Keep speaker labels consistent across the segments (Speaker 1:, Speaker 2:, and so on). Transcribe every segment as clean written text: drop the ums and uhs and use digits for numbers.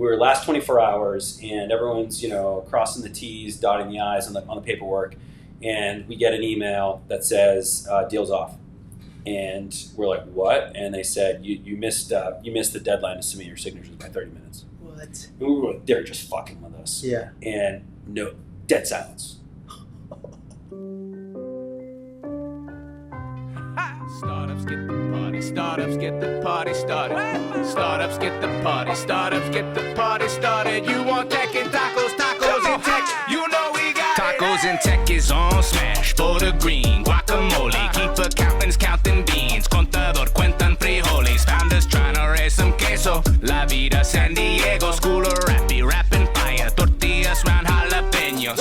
Speaker 1: We're last 24 hours and everyone's, crossing the T's, dotting the I's on the paperwork. And we get an email that says, deal's off. And we're like, what? And they said, you missed the deadline to submit your signatures by 30 minutes.
Speaker 2: What?
Speaker 1: And we were like, they're just fucking with us.
Speaker 2: Yeah.
Speaker 1: And no, dead silence.
Speaker 3: Startups get the party, startups get the party started. Startups get the party, startups get the party started. You want tech and tacos, tacos and tech, you know we got tacos and tech is on smash, for the green, guacamole. Keep accountants counting beans, contador cuentan frijoles. Founders trying to raise some queso. La vida San Diego, school of rappy, rapping fire. Tortillas round jalapenos.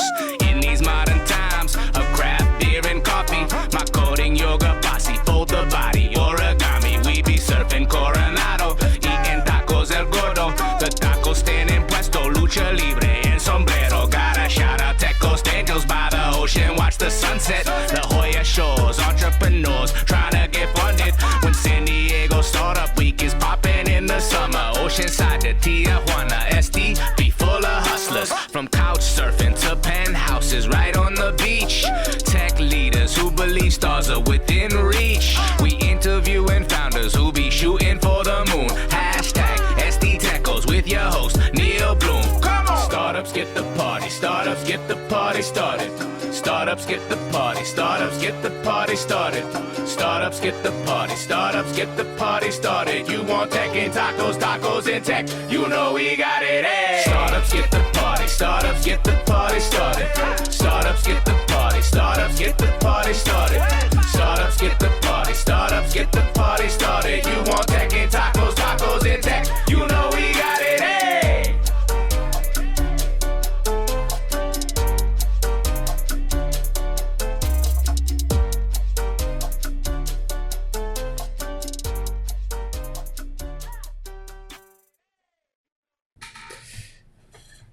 Speaker 3: In these modern times of craft beer and coffee, my coding yoga posse, fold the body, origami. We be surfing Coronado, eating tacos el gordo. The tacos stand in puesto, lucha libre and sombrero. Gotta shout out Tecos, Daniels by the ocean, watch the sunset. La Jolla shores, entrepreneurs trying to get funded. When San Diego Startup Week is popping in the summer, Oceanside to Tijuana, ST be full of hustlers. From couch surfing to penthouses right on the beach. Tech leaders who believe stars are within reach. We interviewing founders who be shooting for the moon. Hashtag SD Tecos with your host, Neal Bloom. Come on! Startups get the party, startups get the party started. Startups get the party, startups get the party started. Startups get the party, startups get the party started. You want tech and tacos, tacos and tech, you know we got it, hey! Startups get the party, startups get the party started. Startups get the party, startups get the party started. Startups get the party, startups get the party started. You want tech and tacos, tacos and tech, you know we got it, hey!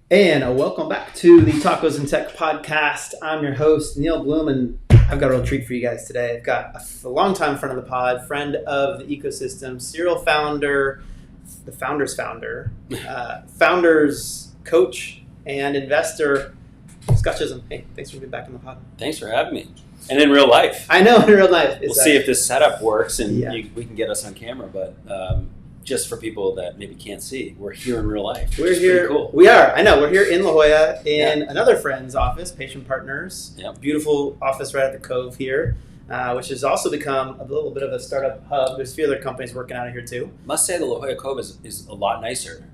Speaker 2: And welcome back to the Tacos and Tech podcast. I'm your host, Neal Bloom, and I've got a real treat for you guys today. I've got a longtime friend of the pod, friend of the ecosystem, serial founder, the founder's founder, founder's coach, and investor, Scot Chisholm. Hey, thanks for being back on the pod.
Speaker 1: Thanks for having me. And in real life.
Speaker 2: I know, in real life.
Speaker 1: We'll see if this setup works and
Speaker 2: Yeah.
Speaker 1: we can get us on camera, but just for people that maybe can't see, we're here in real life.
Speaker 2: We're
Speaker 1: which is
Speaker 2: here.
Speaker 1: pretty cool.
Speaker 2: We are. I know. We're here in La Jolla in another friend's office, Patient Partners.
Speaker 1: Yep.
Speaker 2: Beautiful office right at the Cove here, which has also become a little bit of a startup hub. There's a few other companies working out of here too.
Speaker 1: Must say the La Jolla Cove is a lot nicer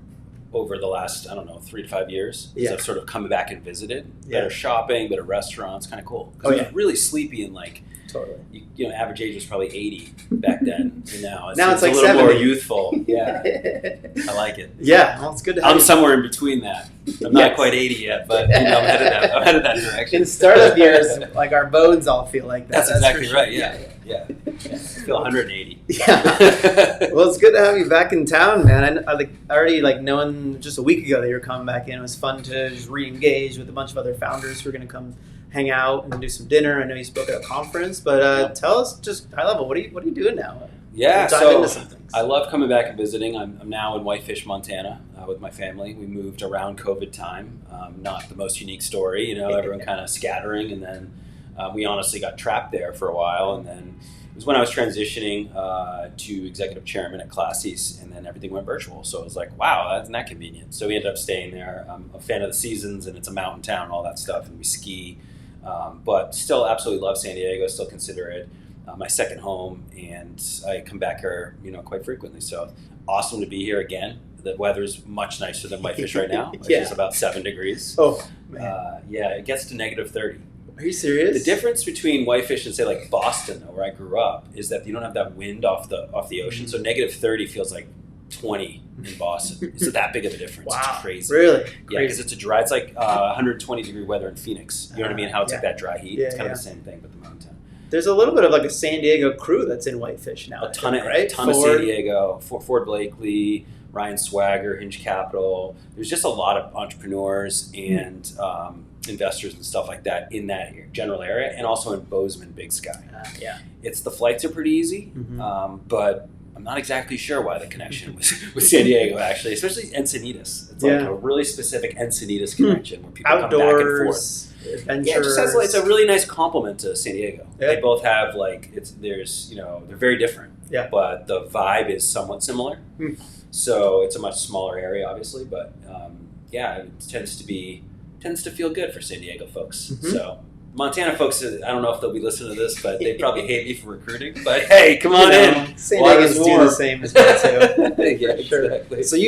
Speaker 1: over the last, 3 to 5 years.
Speaker 2: Yeah.
Speaker 1: I've sort of come back and visited.
Speaker 2: Yeah.
Speaker 1: Better shopping, better restaurants, kind of cool.
Speaker 2: Oh,
Speaker 1: It
Speaker 2: yeah.
Speaker 1: was really sleepy and
Speaker 2: Totally.
Speaker 1: average age was probably 80 back then. And now it's
Speaker 2: Now it's like
Speaker 1: a little
Speaker 2: 70.
Speaker 1: more youthful. Yeah, I like it.
Speaker 2: Yeah. Well, it's good to have
Speaker 1: I'm
Speaker 2: you.
Speaker 1: somewhere in between that. I'm not quite 80 yet, but I'm headed that direction.
Speaker 2: In startup years, like our bones all feel like that.
Speaker 1: That's exactly
Speaker 2: for
Speaker 1: right.
Speaker 2: sure.
Speaker 1: Yeah. I feel 180.
Speaker 2: Yeah. Well, it's good to have you back in town, man. I already knowing just a week ago that you were coming back in. It was fun to just re-engage with a bunch of other founders who are going to come hang out and do some dinner. I know you spoke at a conference, but tell us just high level. What are you doing now?
Speaker 1: Yeah,
Speaker 2: Dive
Speaker 1: so
Speaker 2: into some things.
Speaker 1: I love coming back and visiting. I'm now in Whitefish, Montana, with my family. We moved around COVID time. Not the most unique story, everyone kind of scattering, and then we honestly got trapped there for a while, and then it was when I was transitioning to executive chairman at Classies, and then everything went virtual. So it was like, wow, that's not convenient. So we ended up staying there. I'm a fan of the seasons, and it's a mountain town, all that stuff, and we ski. But still absolutely love San Diego, still consider it my second home, and I come back here, quite frequently. So awesome to be here again. The weather's much nicer than Whitefish right now, which is about 7 degrees.
Speaker 2: Oh, man.
Speaker 1: It gets to negative 30.
Speaker 2: Are you serious?
Speaker 1: The difference between Whitefish and say like Boston, though, where I grew up, is that you don't have that wind off the ocean. So negative 30 feels like 20 in Boston. Is it that big of a difference?
Speaker 2: Wow.
Speaker 1: It's crazy.
Speaker 2: Really?
Speaker 1: Yeah, because it's like 120 degree weather in Phoenix. You know what I mean? How it's like that dry heat.
Speaker 2: Yeah,
Speaker 1: It's kind of the same thing, but the mountain.
Speaker 2: There's a little bit of like a San Diego crew that's in Whitefish now.
Speaker 1: A ton of
Speaker 2: Ford.
Speaker 1: San Diego, Ford Blakely, Ryan Swagger, Hinge Capital. There's just a lot of entrepreneurs and investors and stuff like that in that general area, and also in Bozeman, Big Sky.
Speaker 2: Yeah.
Speaker 1: The flights are pretty easy, but I'm not exactly sure why the connection was with San Diego, actually, especially Encinitas. It's like a really specific Encinitas connection where people come back and forth.
Speaker 2: Adventures.
Speaker 1: Yeah, it just has, it's a really nice compliment to San Diego. Yeah. They both have they're very different.
Speaker 2: Yeah.
Speaker 1: But the vibe is somewhat similar. So it's a much smaller area, obviously, but it tends to feel good for San Diego folks. So Montana folks, I don't know if they'll be listening to this, but they probably hate me for recruiting. But hey, come on in.
Speaker 2: San Diego's do the same as me too.
Speaker 1: Yeah, exactly.
Speaker 2: So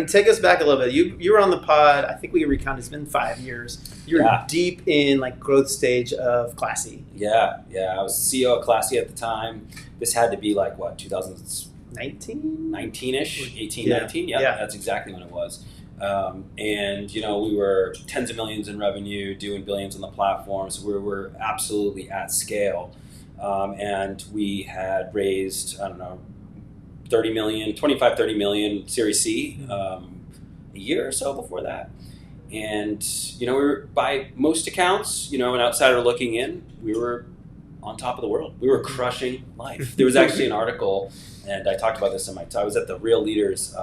Speaker 2: take us back a little bit. You were on the pod. I think we recounted it's been 5 years. You were deep in growth stage of Classy.
Speaker 1: Yeah. I was the CEO of Classy at the time. This had to be 2019? 19-ish, 18, 19. Yeah, that's exactly when it was. And we were tens of millions in revenue, doing billions on the platform. So we were absolutely at scale. And we had raised, 30 million Series C a year or so before that. And, we were, by most accounts, an outsider looking in, we were on top of the world. We were crushing life. There was actually an article, and I talked about this in I was at the Real Leaders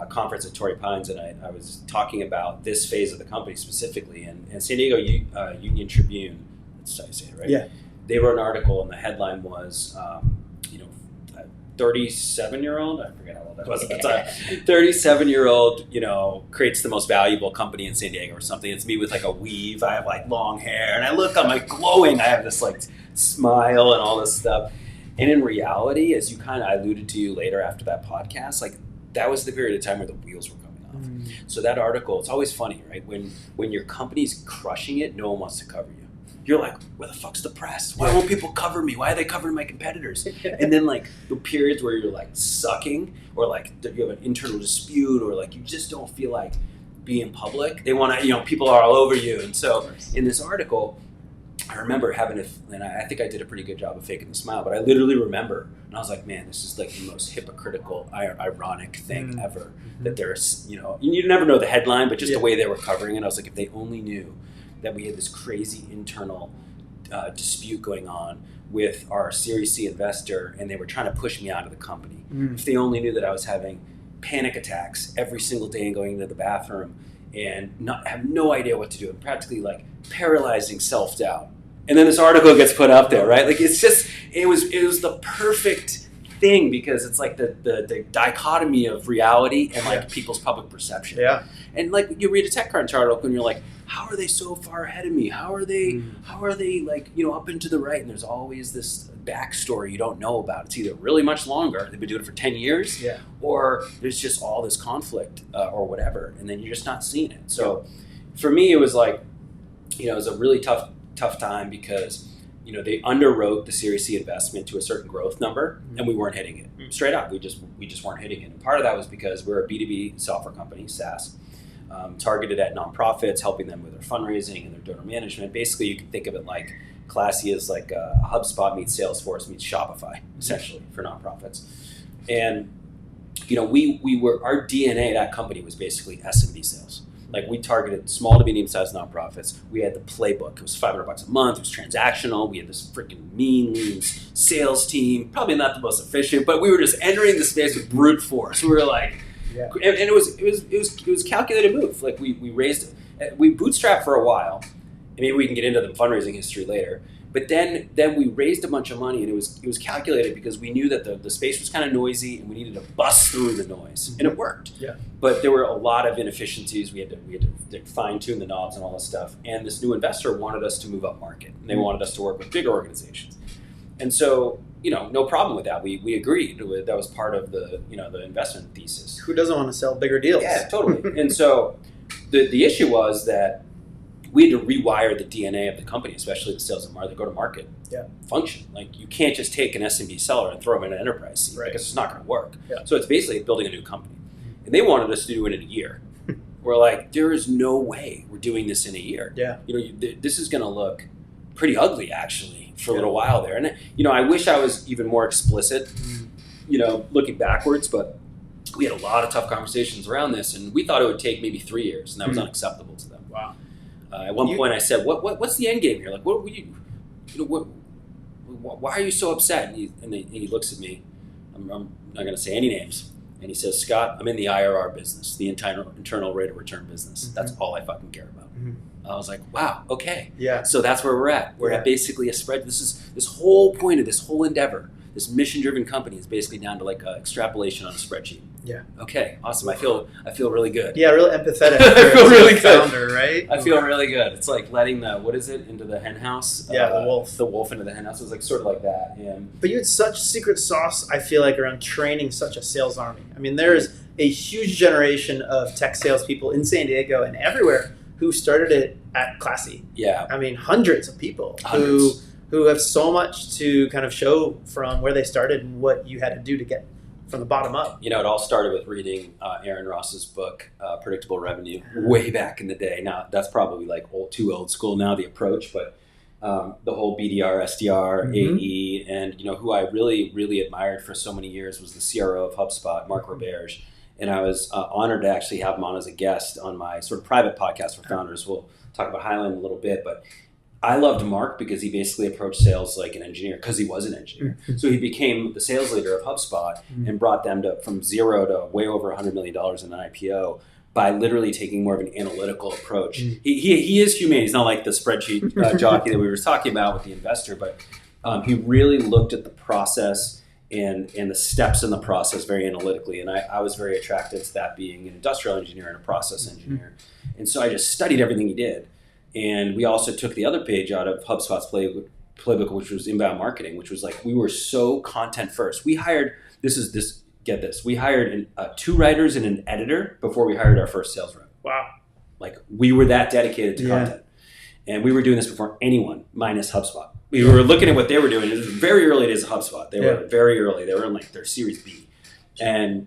Speaker 1: conference at Torrey Pines, and I was talking about this phase of the company specifically. And San Diego Union Tribune, that's how you say it, right?
Speaker 2: Yeah.
Speaker 1: They wrote an article, and the headline was, 37-year-old, I forget how old I was at the time, 37-year-old, creates the most valuable company in San Diego or something. It's me with a weave. I have long hair, and I look, I'm glowing. I have this smile and all this stuff. And in reality, as you kind of alluded to later after that podcast, that was the period of time where the wheels were coming off. So that article, it's always funny, right? When your company's crushing it, no one wants to cover you. You're like, where the fuck's the press? Why won't people cover me? Why are they covering my competitors? And then the periods where you're sucking, or you have an internal dispute, or you just don't feel like being public. They want to, people are all over you. And so in this article, I remember and I think I did a pretty good job of faking the smile, but I literally remember, and I was like, man, this is the most hypocritical, ironic thing ever. That there's, you never know the headline, but just the way they were covering it, I was like, if they only knew that we had this crazy internal dispute going on with our Series C investor, and they were trying to push me out of the company. If they only knew that I was having panic attacks every single day and going into the bathroom and have no idea what to do, and practically paralyzing self-doubt. And then this article gets put up there, right? It's just, it was the perfect thing, because it's the dichotomy of reality and people's public perception.
Speaker 2: Yeah.
Speaker 1: And you read a TechCrunch article and you're like, how are they so far ahead of me? How are they up and to the right? And there's always this backstory you don't know about. It's either really much longer, they've been doing it for 10 years, or there's just all this conflict or whatever, and then you're just not seeing it. So for me, it was it was a really tough time, because they underwrote the Series C investment to a certain growth number, and we weren't hitting it. Straight up, we just weren't hitting it. And part of that was because we're a B2B software company, SaaS, targeted at nonprofits, helping them with their fundraising and their donor management. Basically, you can think of it like Classy is a HubSpot meets Salesforce meets Shopify, essentially, for nonprofits. And we were, our DNA, that company was basically SMB sales. We targeted small to medium-sized nonprofits. We had the playbook. It was $500 a month. It was transactional. We had this freaking lean sales team. Probably not the most efficient, but we were just entering the space with brute force. We were and it was calculated move. We bootstrapped for a while, and maybe we can get into the fundraising history later. But then we raised a bunch of money, and it was calculated because we knew that the space was kind of noisy, and we needed to bust through the noise, and it worked.
Speaker 2: Yeah.
Speaker 1: But there were a lot of inefficiencies. We had to fine tune the knobs and all this stuff. And this new investor wanted us to move up market, and they wanted us to work with bigger organizations. And so, no problem with that. We agreed. That was part of the the investment thesis.
Speaker 2: Who doesn't want to sell bigger deals?
Speaker 1: Yeah, totally. And so the issue was that we had to rewire the DNA of the company, especially the sales and marketing, go-to-market function. You can't just take an SMB seller and throw them in an enterprise seat, because it's not going to work. Yeah. So it's basically building a new company. And they wanted us to do it in a year. We're like, there is no way we're doing this in a year. Yeah. This is going to look pretty ugly, actually, for a little while there. And, I wish I was even more explicit, looking backwards, but we had a lot of tough conversations around this, and we thought it would take maybe 3 years, and that was unacceptable to them.
Speaker 2: Wow.
Speaker 1: At one point, I said, "What's the end game here? Why are you so upset?" And he looks at me. I'm not going to say any names. And he says, Scott, I'm in the IRR business, the internal rate of return business. That's all I fucking care about. I was like, wow, okay.
Speaker 2: Yeah.
Speaker 1: So that's where we're at. We're at basically a spread. This whole point of this whole endeavor, this mission-driven company is basically down to like a extrapolation on a spreadsheet.
Speaker 2: Yeah.
Speaker 1: Okay, awesome. I feel really good.
Speaker 2: Yeah, real empathetic.
Speaker 1: I feel really good.
Speaker 2: Founder, right?
Speaker 1: I feel really good. It's like letting into the hen house?
Speaker 2: Yeah, the wolf.
Speaker 1: The wolf into the hen house. It was like sort of like that. And
Speaker 2: But you had such secret sauce, I feel like, around training such a sales army. I mean, there's a huge generation of tech salespeople in San Diego and everywhere who started it at Classy.
Speaker 1: Yeah.
Speaker 2: I mean, hundreds of people
Speaker 1: Hundreds.
Speaker 2: who have so much to kind of show from where they started and what you had to do to get from the bottom up.
Speaker 1: You know, it all started with reading Aaron Ross's book, Predictable Revenue, way back in the day. Now, that's probably like too old school now, the approach, but the whole BDR, SDR, AE, and, you know, who I really, really admired for so many years was the CRO of HubSpot, Mark Roberge. And I was honored to actually have him on as a guest on my sort of private podcast for founders. We'll talk about Highland a little bit, but I loved Mark because he basically approached sales like an engineer because he was an engineer. So he became the sales leader of HubSpot and brought them from zero to way over $100 million in an IPO by literally taking more of an analytical approach. He is humane. He's not like the spreadsheet jockey that we were talking about with the investor, but he really looked at the process and the steps in the process very analytically. And I was very attracted to that, being an industrial engineer and a process engineer. And so I just studied everything he did. And we also took the other page out of HubSpot's playbook, which was inbound marketing, which was like, we were so content first. We hired, get this, we hired 2 writers and an editor before we hired our first sales rep.
Speaker 2: Wow.
Speaker 1: Like, we were that dedicated to content. And we were doing this before anyone, minus HubSpot. We were looking at what they were doing. It was very early days of HubSpot. They were very early. They were in like their Series B. And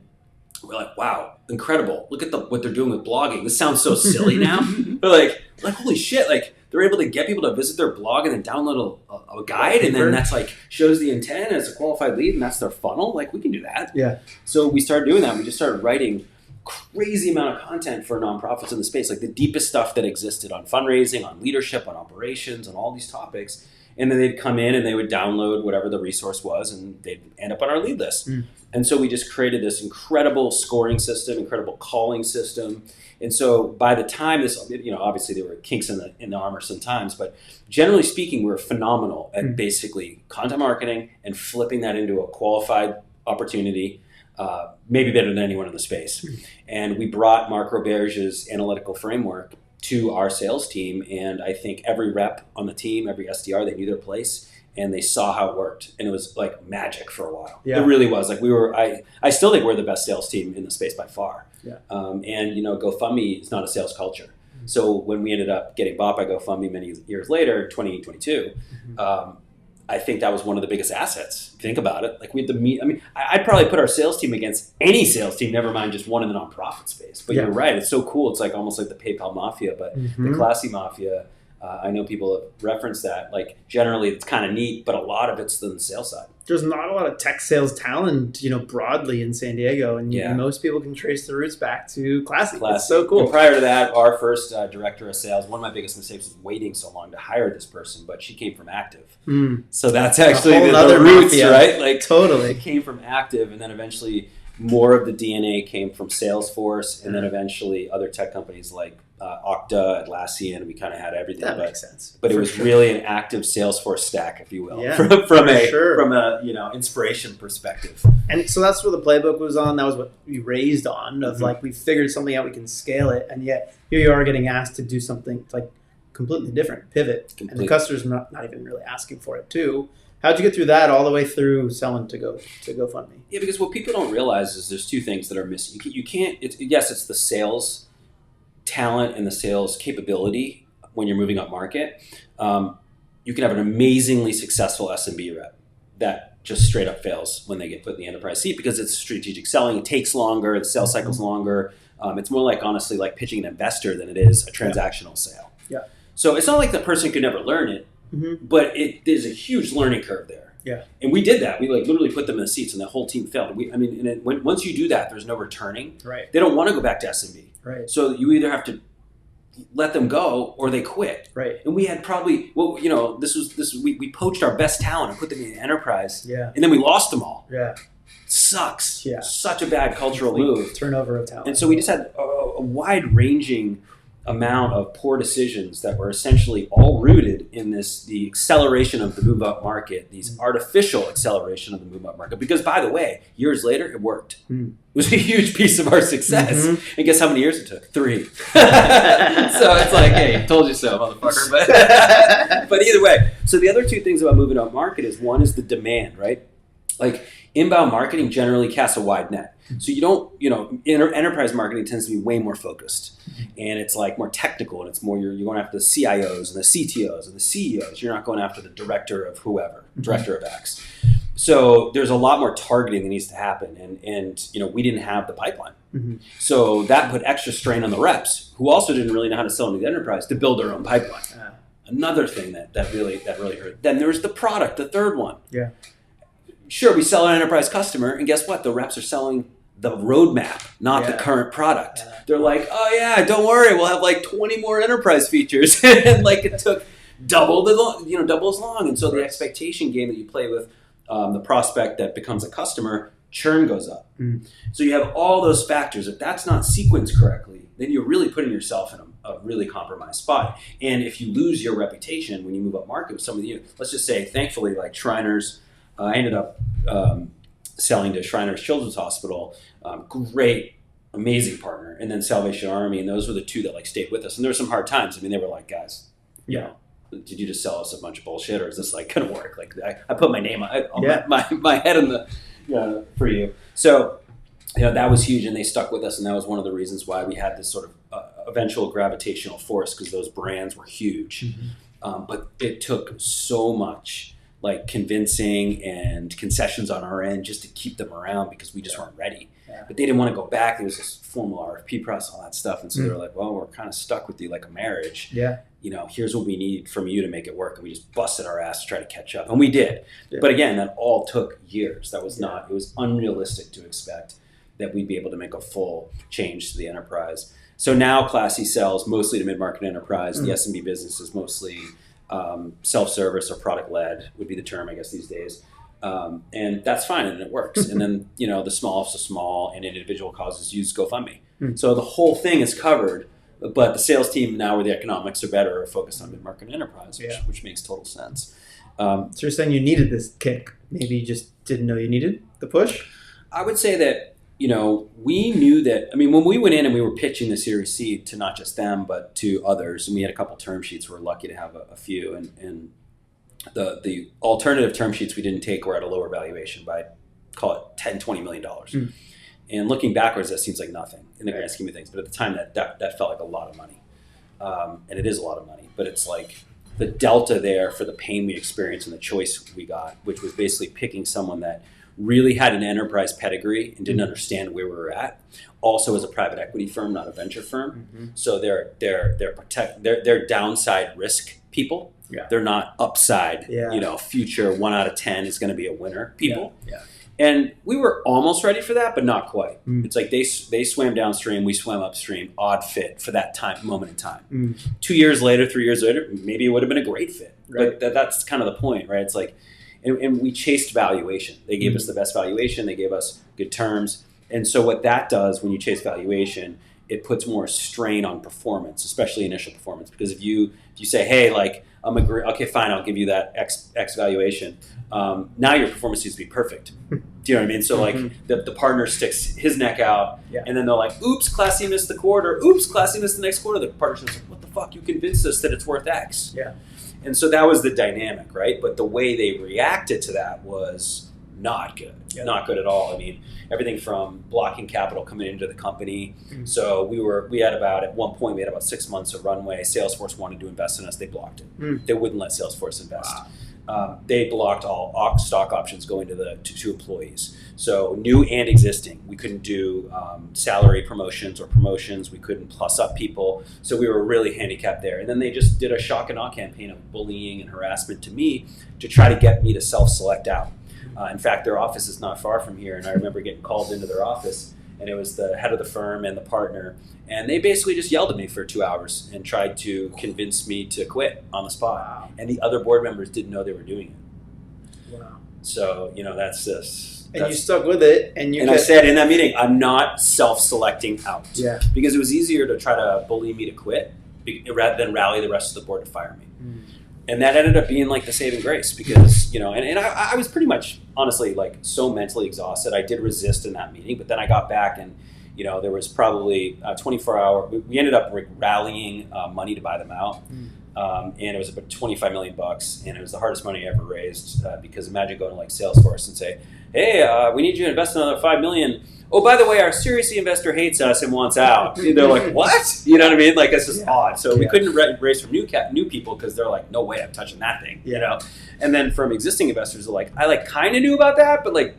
Speaker 1: we're like, wow, incredible. Look at what they're doing with blogging. This sounds so silly now. But like, holy shit, like they're able to get people to visit their blog and then download a guide. And then that's like, shows the intent as a qualified lead and that's their funnel. Like, we can do that.
Speaker 2: Yeah.
Speaker 1: So we started doing that. We just started writing crazy amount of content for nonprofits in the space, like the deepest stuff that existed on fundraising, on leadership, on operations, on all these topics. And then they'd come in and they would download whatever the resource was and they'd end up on our lead list. And so we just created this incredible scoring system, incredible calling system. And so by the time this, you know, obviously there were kinks in the armor sometimes, but generally speaking, we were phenomenal at basically content marketing and flipping that into a qualified opportunity, maybe better than anyone in the space. And we brought Mark Roberge's analytical framework to our sales team, and I think every rep on the team, every SDR, they knew their place and they saw how it worked, and it was like magic for a while. It really was. Like, I still think we're the best sales team in the space by far. And you know, GoFundMe is not a sales culture. So when we ended up getting bought by GoFundMe many years later, 2022, I think that was one of the biggest assets. Think about it. Like, we had to meet. I mean, I'd probably put our sales team against any sales team, never mind just one in the nonprofit space. But you're right. It's so cool. It's like almost like the PayPal mafia, but the Classy mafia. I know people have referenced that. Like, generally, it's kind of neat, but a lot of it's on the sales side.
Speaker 2: There's not a lot of tech sales talent, you know, broadly in San Diego, and most people can trace the roots back to Classy. It's so cool.
Speaker 1: And prior to that, our first director of sales, one of my biggest mistakes was waiting so long to hire this person, but she came from Active. So that's actually the roots, mafia. Right? Like,
Speaker 2: totally.
Speaker 1: It came from Active, and then eventually more of the DNA came from Salesforce, and then eventually other tech companies like Okta, Atlassian. We kind of had everything.
Speaker 2: That makes sense.
Speaker 1: But it was really an Active Salesforce stack, if you will, from a you know, inspiration perspective.
Speaker 2: And so that's what the playbook was on. That was what we raised on. Of like, we figured something out, we can scale it, and yet here you are getting asked to do something like completely different, pivot, and the customer's not even really asking for it too. How'd you get through that all the way through selling to GoFundMe? Yeah,
Speaker 1: because what people don't realize is there's 2 things that are missing. You can't. It's the sales talent and the sales capability when you're moving up market. You can have an amazingly successful SMB rep that just straight up fails when they get put in the enterprise seat because it's strategic selling. It takes longer. The sales cycle's longer. It's more like, honestly, like pitching an investor than it is a transactional sale.
Speaker 2: Yeah.
Speaker 1: So it's not like the person could never learn it. But there's a huge learning curve there.
Speaker 2: Yeah.
Speaker 1: And we did that. We like literally put them in the seats and the whole team failed. Once you do that, there's no returning.
Speaker 2: Right.
Speaker 1: They don't want to go back to SMB.
Speaker 2: Right.
Speaker 1: So you either have to let them go or they quit.
Speaker 2: Right.
Speaker 1: And we had probably, well, you know, we poached our best talent and put them in the enterprise.
Speaker 2: Yeah.
Speaker 1: And then we lost them all.
Speaker 2: Yeah.
Speaker 1: sucks.
Speaker 2: Yeah.
Speaker 1: Such a bad cultural move.
Speaker 2: Turnover of talent.
Speaker 1: And so we just had a wide-ranging amount of poor decisions that were essentially all rooted in the acceleration of the move-up market, these artificial acceleration of the move-up market. Because, by the way, years later, it worked. It was a huge piece of our success. And guess how many years it took? 3. So it's like, hey, told you so, motherfucker. But either way. So the other 2 things about moving up market is, one is the demand, right? Like, inbound marketing generally casts a wide net. So you don't, enterprise marketing tends to be way more focused, and it's like more technical, and it's more, you're going after the CIOs and the CTOs and the CEOs. You're not going after the director of whoever, director of X. So there's a lot more targeting that needs to happen, and we didn't have the pipeline. So that put extra strain on the reps, who also didn't really know how to sell into the enterprise, to build their own pipeline. Another thing that really hurt. Then there's the product, the third one.
Speaker 2: Yeah.
Speaker 1: Sure, we sell an enterprise customer, and guess what? The reps are selling the roadmap, not the current product. They're like, oh yeah, don't worry, we'll have like 20 more enterprise features, and like it took double as long. And so the expectation game that you play with the prospect that becomes a customer, churn goes up. So you have all those factors. If that's not sequenced correctly, then you're really putting yourself in a really compromised spot. And if you lose your reputation when you move up market with some of the, let's just say, thankfully, like Shriners. I ended up selling to Shriners Children's Hospital, great, amazing partner, and then Salvation Army, and those were the 2 that like stayed with us. And there were some hard times. I mean, they were like, guys, did you just sell us a bunch of bullshit, or is this like gonna work? Like I put my name on my head in the for you. So that was huge, and they stuck with us, and that was one of the reasons why we had this sort of eventual gravitational force, because those brands were huge. But it took so much like convincing and concessions on our end just to keep them around, because we just weren't ready. But they didn't want to go back. There was this formal RFP process, all that stuff. And so they were like, well, we're kind of stuck with you like a marriage. Here's what we need from you to make it work. And we just busted our ass to try to catch up. And we did. But again, that all took years. That was it was unrealistic to expect that we'd be able to make a full change to the enterprise. So now Classy sells mostly to mid-market enterprise. The SMB business is mostly self-service or product-led would be the term, I guess, these days. And that's fine, and it works. And then, the small to small and individual causes use GoFundMe. So the whole thing is covered, but the sales team now, where the economics are better, are focused on mid-market and enterprise, which makes total sense.
Speaker 2: So you're saying you needed this kick. Maybe you just didn't know you needed the push?
Speaker 1: I would say that, we knew that, when we went in and we were pitching the Series C to not just them, but to others, and we had a couple term sheets, we were lucky to have a few, and the alternative term sheets we didn't take were at a lower valuation by, call it $10-20 million. And looking backwards, that seems like nothing in the grand scheme of things. But at the time, that felt like a lot of money. And it is a lot of money. But it's like the delta there for the pain we experienced and the choice we got, which was basically picking someone that really had an enterprise pedigree and didn't understand where we were at. Also, as a private equity firm, not a venture firm. So they're downside risk people. They're not upside, future 1 out of 10 is going to be a winner people. And we were almost ready for that, but not quite. It's like they swam downstream, we swam upstream, odd fit for that moment in time. 2 years later, 3 years later, maybe it would have been a great fit. But that's kind of the point, right? It's like, and we chased valuation. They gave us the best valuation. They gave us good terms. And so what that does when you chase valuation, it puts more strain on performance, especially initial performance. Because if you say, hey, like, okay, fine, I'll give you that X valuation. Now your performance needs to be perfect. Do you know what I mean? So like the partner sticks his neck out, and then they're like, oops, Classy missed the quarter. Oops, Classy missed the next quarter. The partner's like, what the fuck? You convinced us that it's worth X. And so that was the dynamic, right? But the way they reacted to that was not good. Not good at all. I mean, everything from blocking capital coming into the company. So we had at one point, we had about 6 months of runway. Salesforce wanted to invest in us. They blocked it. They wouldn't let Salesforce invest. They blocked all stock options going to employees. So new and existing. We couldn't do salary promotions or promotions. We couldn't plus up people. So we were really handicapped there. And then they just did a shock and awe campaign of bullying and harassment to me to try to get me to self-select out. In fact, their office is not far from here, and I remember getting called into their office, and it was the head of the firm and the partner, and they basically just yelled at me for 2 hours and tried to convince me to quit on the spot. And the other board members didn't know they were doing it. So, that's this.
Speaker 2: And you stuck with it, and
Speaker 1: I said in that meeting, I'm not self-selecting out.
Speaker 2: Yeah.
Speaker 1: Because it was easier to try to bully me to quit rather than rally the rest of the board to fire me. And that ended up being like the saving grace because, and I was pretty much, honestly, like so mentally exhausted. I did resist in that meeting, but then I got back and, there was probably a 24-hour, we ended up rallying money to buy them out. And it was about $25 million, and it was the hardest money I ever raised because imagine going to like Salesforce and say, hey, we need you to invest another $5 million. Oh, by the way, our Series C investor hates us and wants out. They're like, what? You know what I mean? Like, it's just odd. So we couldn't raise from new people because they're like, no way, I'm touching that thing. And then from existing investors, are like, I like kind of knew about that, but like,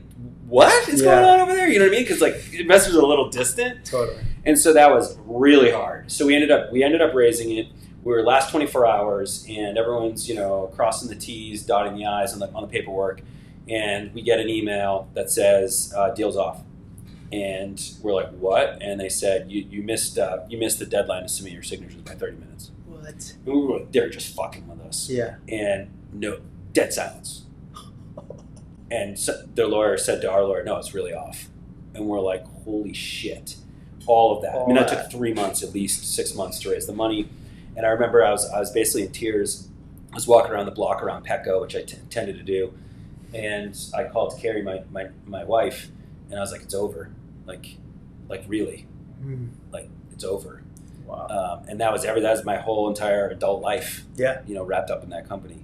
Speaker 1: what is going on over there? You know what I mean? Because like investors are a little distant.
Speaker 2: Totally.
Speaker 1: And so that was really hard. So we ended up raising it. We were last 24 hours, and everyone's crossing the T's, dotting the I's on the paperwork, and we get an email that says deal's off. And we're like, what? And they said, you missed the deadline to submit your signatures by 30 minutes.
Speaker 2: What?
Speaker 1: And we were like, they're just fucking with us.
Speaker 2: Yeah.
Speaker 1: And no, dead silence. And so the lawyer said to our lawyer, no, it's really off. And we're like, holy shit. All of that. That took 3 months, at least 6 months to raise the money. And I remember I was basically in tears. I was walking around the block around Petco, which I tended to do. And I called Carrie, my wife, and I was like, it's over. Like really, like it's over.
Speaker 2: Wow.
Speaker 1: And that was my whole entire adult life.
Speaker 2: Yeah.
Speaker 1: Wrapped up in that company.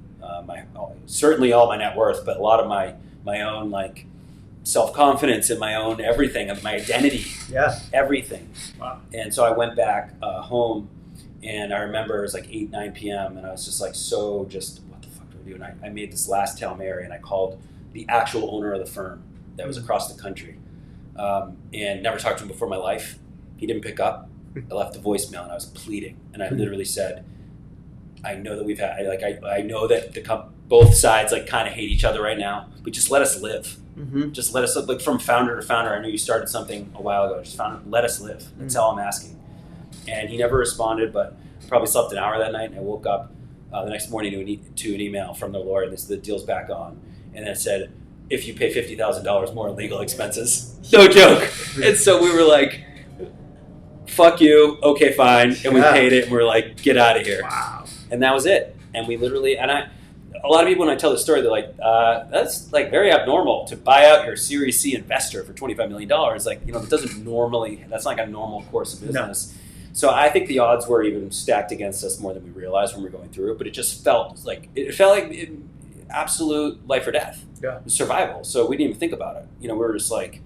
Speaker 1: Certainly all my net worth, but a lot of my own like self-confidence and my own everything, and my identity.
Speaker 2: Yeah.
Speaker 1: Everything.
Speaker 2: Wow.
Speaker 1: And so I went back home, and I remember it was like 8, 9 p.m. and I was just like, what the fuck do we do? And I made this last Hail Mary, and I called the actual owner of the firm that was across the country. And never talked to him before in my life. He didn't pick up. I left a voicemail, and I was pleading, and I literally said, I know that I know that both sides like kind of hate each other right now, but just let us live. Just let us live. Like from founder to founder. I know you started something a while ago. Let us live. That's all I'm asking. And he never responded, but I probably slept an hour that night, and I woke up the next morning to an email from the lawyer. The deal's back on, and it said, if you pay $50,000 more in legal expenses. No joke. And so we were like, fuck you, okay, fine. And we paid it, and we were like, get out of here.
Speaker 2: Wow.
Speaker 1: And that was it. And we literally, a lot of people when I tell the story, they're like, that's like very abnormal to buy out your Series C investor for $25 million. Like, it doesn't normally, that's not like a normal course of business. No. So I think the odds were even stacked against us more than we realized when we were going through it, but it just felt like absolute life or death.
Speaker 2: Yeah.
Speaker 1: Survival. So we didn't even think about it. We were just like,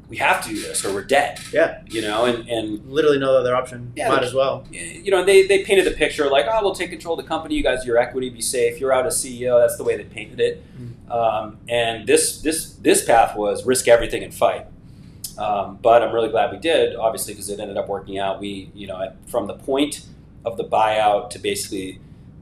Speaker 1: we have to do this or we're dead.
Speaker 2: Yeah.
Speaker 1: And
Speaker 2: literally no other option.
Speaker 1: Yeah,
Speaker 2: might as well.
Speaker 1: They painted the picture like, oh, we'll take control of the company. You guys, your equity, be safe. You're out as CEO. That's the way they painted it. And this path was risk everything and fight. But I'm really glad we did, obviously, because it ended up working out. We, from the point of the buyout to basically,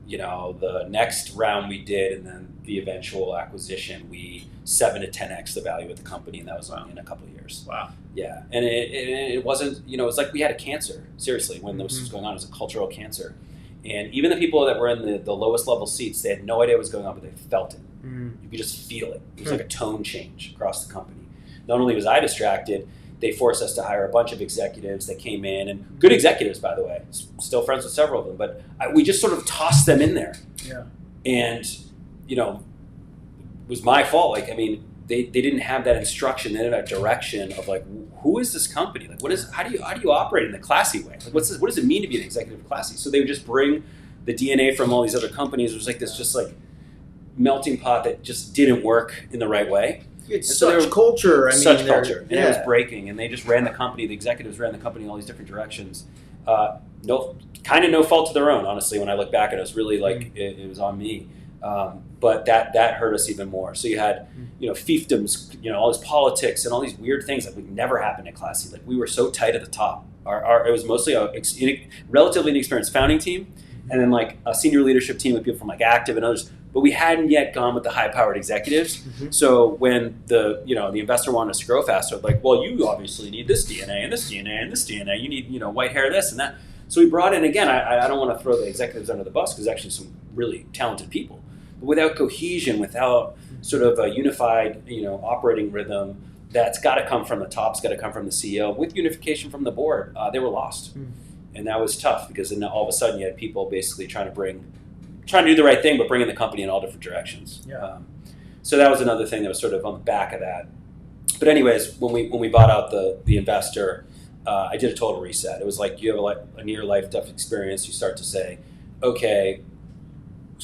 Speaker 1: the next round we did, and then the eventual acquisition, we 7 to 10x the value of the company, and that was in a couple of years.
Speaker 2: Wow.
Speaker 1: Yeah, and it wasn't, it was like we had a cancer. Seriously, when this was going on, it was a cultural cancer, and even the people that were in the lowest level seats, they had no idea what was going on, but they felt it. You could just feel it. It was like a tone change across the company. Not only was I distracted, they forced us to hire a bunch of executives that came in, and good executives, by the way. Still friends with several of them, but we just sort of tossed them in there.
Speaker 2: Yeah. And,
Speaker 1: it was my fault. Like, they didn't have that instruction, they didn't have that direction of like, who is this company? Like, how do you operate in the classy way? Like, what does it mean to be an executive classy? So they would just bring the DNA from all these other companies. It was like this just like melting pot that just didn't work in the right way.
Speaker 2: It's such culture.
Speaker 1: Such culture. And it was breaking. And they just ran the company. The executives ran the company in all these different directions. No fault to their own, honestly, when I look back at it. It was really like it was on me. But that hurt us even more. So you had, fiefdoms, all this politics and all these weird things that would never happen at Classy. Like, we were so tight at the top. It was mostly a relatively inexperienced founding team, and then like a senior leadership team with people from like Active and others. But we hadn't yet gone with the high-powered executives. So when the investor wanted us to grow faster, like, well, you obviously need this DNA and this DNA and this DNA. You need white hair, this and that. So we brought in, again, I don't want to throw the executives under the bus because actually some really talented people. But without cohesion, without sort of a unified, operating rhythm that's got to come from the top, it's got to come from the CEO, with unification from the board, they were lost. And that was tough because then all of a sudden you had people basically trying to do the right thing, but bringing the company in all different directions.
Speaker 2: Yeah.
Speaker 1: So that was another thing that was sort of on the back of that. But anyways, when we bought out the investor, I did a total reset. It was like you have a near life death experience. You start to say, okay,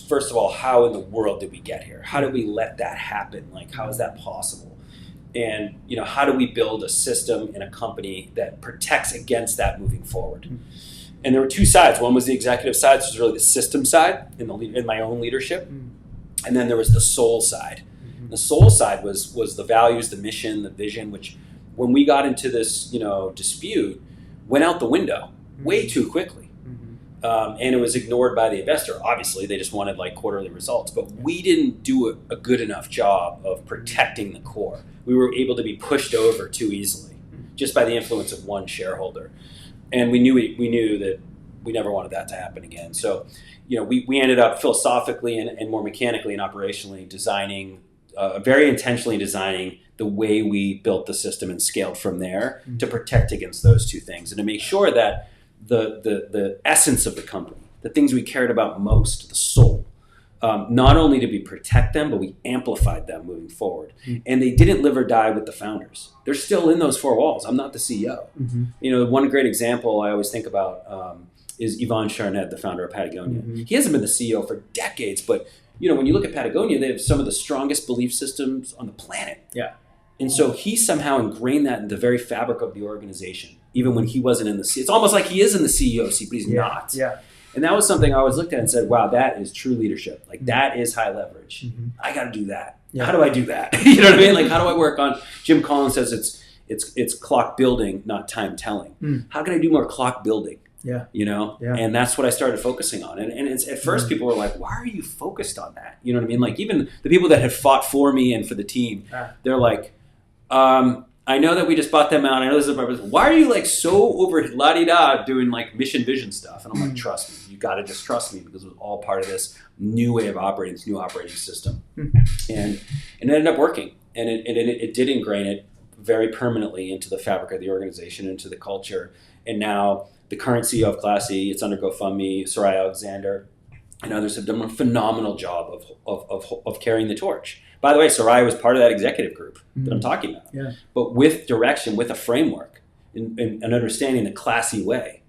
Speaker 1: first of all, how in the world did we get here? How did we let that happen? Like, how is that possible? And, how do we build a system in a company that protects against that moving forward? And there were two sides. One was the executive side, which was really the system side in my own leadership. And then there was the soul side. The soul side was the values, the mission, the vision, which when we got into this, dispute, went out the window way too quickly. And it was ignored by the investor. Obviously, they just wanted like quarterly results, but we didn't do a good enough job of protecting the core. We were able to be pushed over too easily just by the influence of one shareholder. And we knew that we never wanted that to happen again. So, we ended up philosophically and more mechanically and operationally very intentionally designing the way we built the system and scaled from there to protect against those two things and to make sure that the essence of the company, the things we cared about most, the soul, not only did we protect them, but we amplified them moving forward. And they didn't live or die with the founders. They're still in those four walls. I'm not the CEO. One great example I always think about is Yvon Chouinard, the founder of Patagonia. He hasn't been the CEO for decades, but when you look at Patagonia, they have some of the strongest belief systems on the planet.
Speaker 2: Yeah.
Speaker 1: And so he somehow ingrained that in the very fabric of the organization, even when he wasn't in the CEO. It's almost like he is in the CEO seat, but he's not.
Speaker 2: Yeah.
Speaker 1: And that was something I always looked at and said, wow, that is true leadership. Like that is high leverage. I got to do that. Yeah. How do I do that? You know what I mean? Like, how do I work on, Jim Collins says it's clock building, not time telling. How can I do more clock building?
Speaker 2: Yeah.
Speaker 1: And that's what I started focusing on. And it's, at first people were like, why are you focused on that? You know what I mean? Like even the people that had fought for me and for the team, they're like, I know that we just bought them out. I know this is my business. Why are you like so over la-di-da doing like mission vision stuff? And I'm like, trust me. You got to just trust me because it was all part of this new way of operating, this new operating system. And it ended up working. And it did ingrain it very permanently into the fabric of the organization, into the culture. And now the current CEO of Classy, it's under GoFundMe, Soraya Alexander, and others have done a phenomenal job of carrying the torch. By the way, Soraya was part of that executive group that I'm talking about. Yeah. But with direction, with a framework, and understanding the Classy way,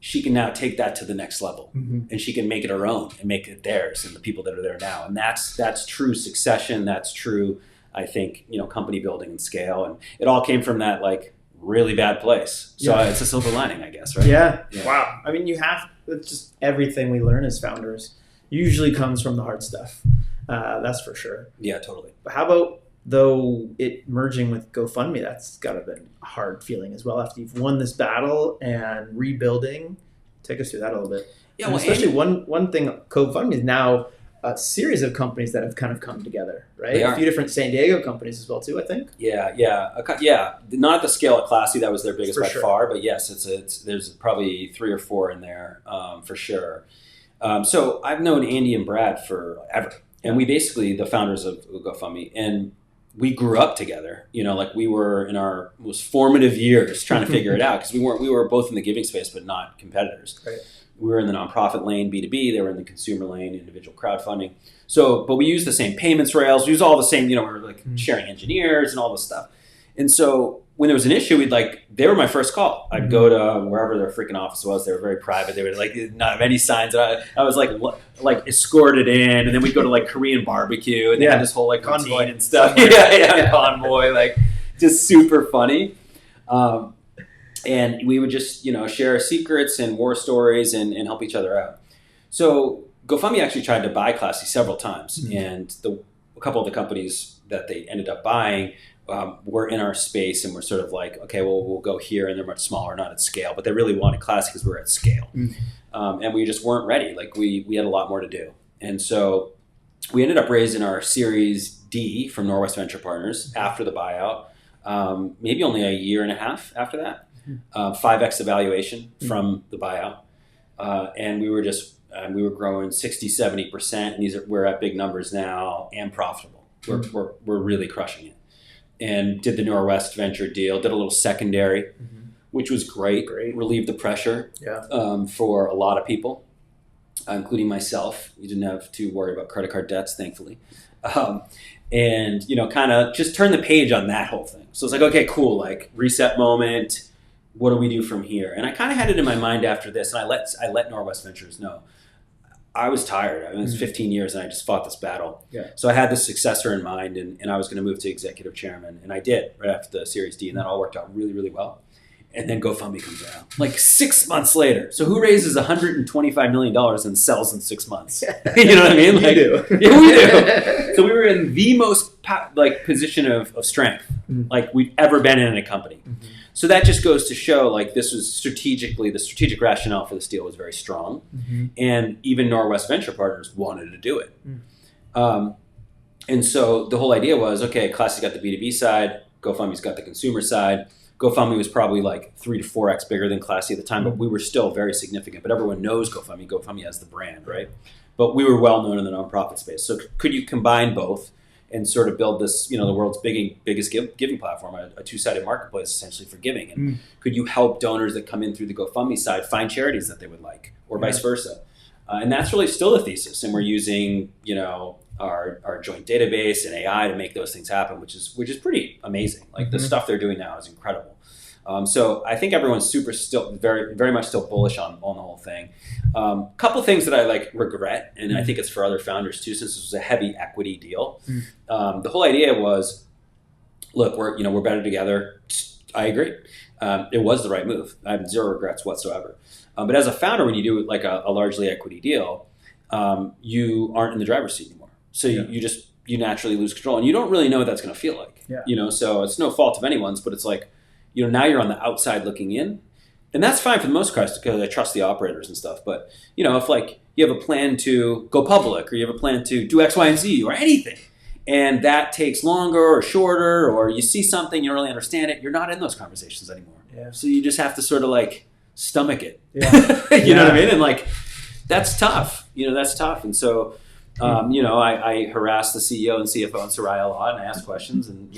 Speaker 1: she can now take that to the next level. And she can make it her own and make it theirs and the people that are there now. And that's true succession. That's true, I think, company building and scale. And it all came from that like really bad place. So it's a silver lining, I guess, right?
Speaker 2: Yeah. Wow. I mean, it's just everything we learn as founders usually comes from the hard stuff. That's for sure.
Speaker 1: Yeah, totally.
Speaker 2: But how about though it merging with GoFundMe? That's got to have been a hard feeling as well after you've won this battle and rebuilding. Take us through that a little bit. Yeah, well, especially one thing, GoFundMe is now a series of companies that have kind of come together, right? A few different San Diego companies as well too, I think. Yeah.
Speaker 1: Not at the scale of Classy, that was their biggest by far, but yes, there's probably 3 or 4 in there for sure. So I've known Andy and Brad forever. And we basically, the founders of GoFundMe, and we grew up together, like we were in our most formative years trying to figure it out because we were both in the giving space, but not competitors. Right. We were in the nonprofit lane, B2B, they were in the consumer lane, individual crowdfunding. So, but we used the same payments rails, we used all the same, we were like sharing engineers and all this stuff. And so when there was an issue, they were my first call. I'd go to wherever their freaking office was. They were very private. They would like not have any signs. I was like escorted in, and then we'd go to like Korean barbecue, and they had this whole like convoy and stuff. Convoy, like just super funny. And we would just share secrets and war stories and help each other out. So GoFundMe actually tried to buy Classy several times, and a couple of the companies that they ended up buying were in our space, and we're sort of like, okay, well, we'll go here, and they're much smaller, not at scale, but they really wanted Classy because we were at scale. And we just weren't ready. Like we had a lot more to do. And so we ended up raising our Series D from Norwest Venture Partners after the buyout, maybe only a year and a half after that, 5x the valuation from the buyout. And we were just and we were growing 60-70%, and we're at big numbers now and profitable. We're really crushing it. And did the Norwest venture deal, did a little secondary, which was great. Relieved the pressure for a lot of people, including myself. You didn't have to worry about credit card debts, thankfully. And, kind of just turn the page on that whole thing. So it's like, okay, cool, like reset moment. What do we do from here? And I kind of had it in my mind after this, and I let Norwest Ventures know. I was tired. I mean, it was 15 years, and I just fought this battle. Yeah. So I had this successor in mind, and I was going to move to executive chairman, and I did right after the Series D, and that all worked out really, really well. And then GoFundMe comes around, like 6 months later. So who raises $125 million and sells in 6 months? You know what I mean? Like,
Speaker 2: we do.
Speaker 1: Yeah, we do. So we were in the most position of strength like we've ever been in a company. So that just goes to show, like, this was the strategic rationale for this deal was very strong. And even Norwest Venture Partners wanted to do it. And so the whole idea was, okay, Classy's got the B2B side, GoFundMe's got the consumer side. GoFundMe was probably like 3 to 4x bigger than Classy at the time, but we were still very significant. But everyone knows GoFundMe. GoFundMe has the brand, right? But we were well known in the nonprofit space. So could you combine both and sort of build this, the world's biggest giving platform, a two-sided marketplace essentially for giving? And could you help donors that come in through the GoFundMe side find charities that they would like, or vice versa? And that's really still the thesis. And we're using, our joint database and AI to make those things happen, which is pretty amazing. Like the stuff they're doing now is incredible. So I think everyone's still very, very much still bullish on the whole thing. Couple things that I regret, and I think it's for other founders too, since this was a heavy equity deal. The whole idea was, look, we're better together. I agree. It was the right move. I have zero regrets whatsoever. But as a founder, when you do like a largely equity deal, you aren't in the driver's seat anymore. So you naturally lose control, and you don't really know what that's going to feel like. So it's no fault of anyone's, but it's like, now you're on the outside looking in, and that's fine for the most part because I trust the operators and stuff. But if like you have a plan to go public, or you have a plan to do X, Y, and Z, or anything, and that takes longer or shorter, or you see something you don't really understand it, you're not in those conversations anymore. So you just have to sort of like stomach it. You know what I mean? And like that's tough. That's tough. And so. I harassed the CEO and CFO and Soraya a lot, and I asked questions, and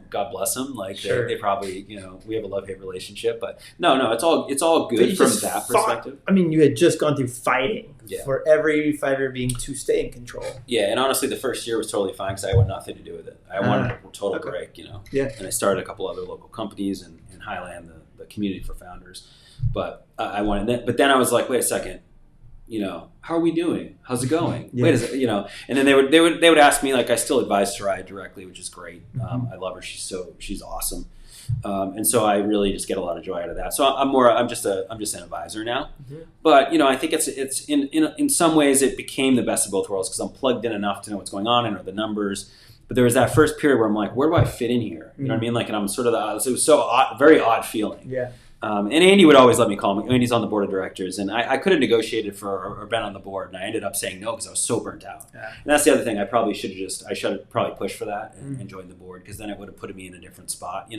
Speaker 1: God bless them. Like they probably, we have a love-hate relationship, but no, it's all good from that perspective.
Speaker 2: I mean, you had just gone through fighting for every fighter being to stay in control.
Speaker 1: Yeah, and honestly, the first year was totally fine because I had nothing to do with it. I wanted a total break, And I started a couple other local companies in Highland, the community for founders, but I wanted that. But then I was like, wait a second. How are we doing? How's it going? Wait a second, and then they would ask me, like, I still advise Soraya directly, which is great. I love her. She's awesome. And so I really just get a lot of joy out of that. So I'm just an advisor now, but I think it's in some ways it became the best of both worlds because I'm plugged in enough to know what's going on and know the numbers. But there was that first period where I'm like, where do I fit in here? You know what I mean? Like, and I'm sort of it was so odd, very odd feeling. And Andy would always let me call him. Andy's on the board of directors, and I could have negotiated or been on the board, and I ended up saying no because I was so burnt out. And that's the other thing. I should have probably pushed for that and joined the board because then it would have put me in a different spot,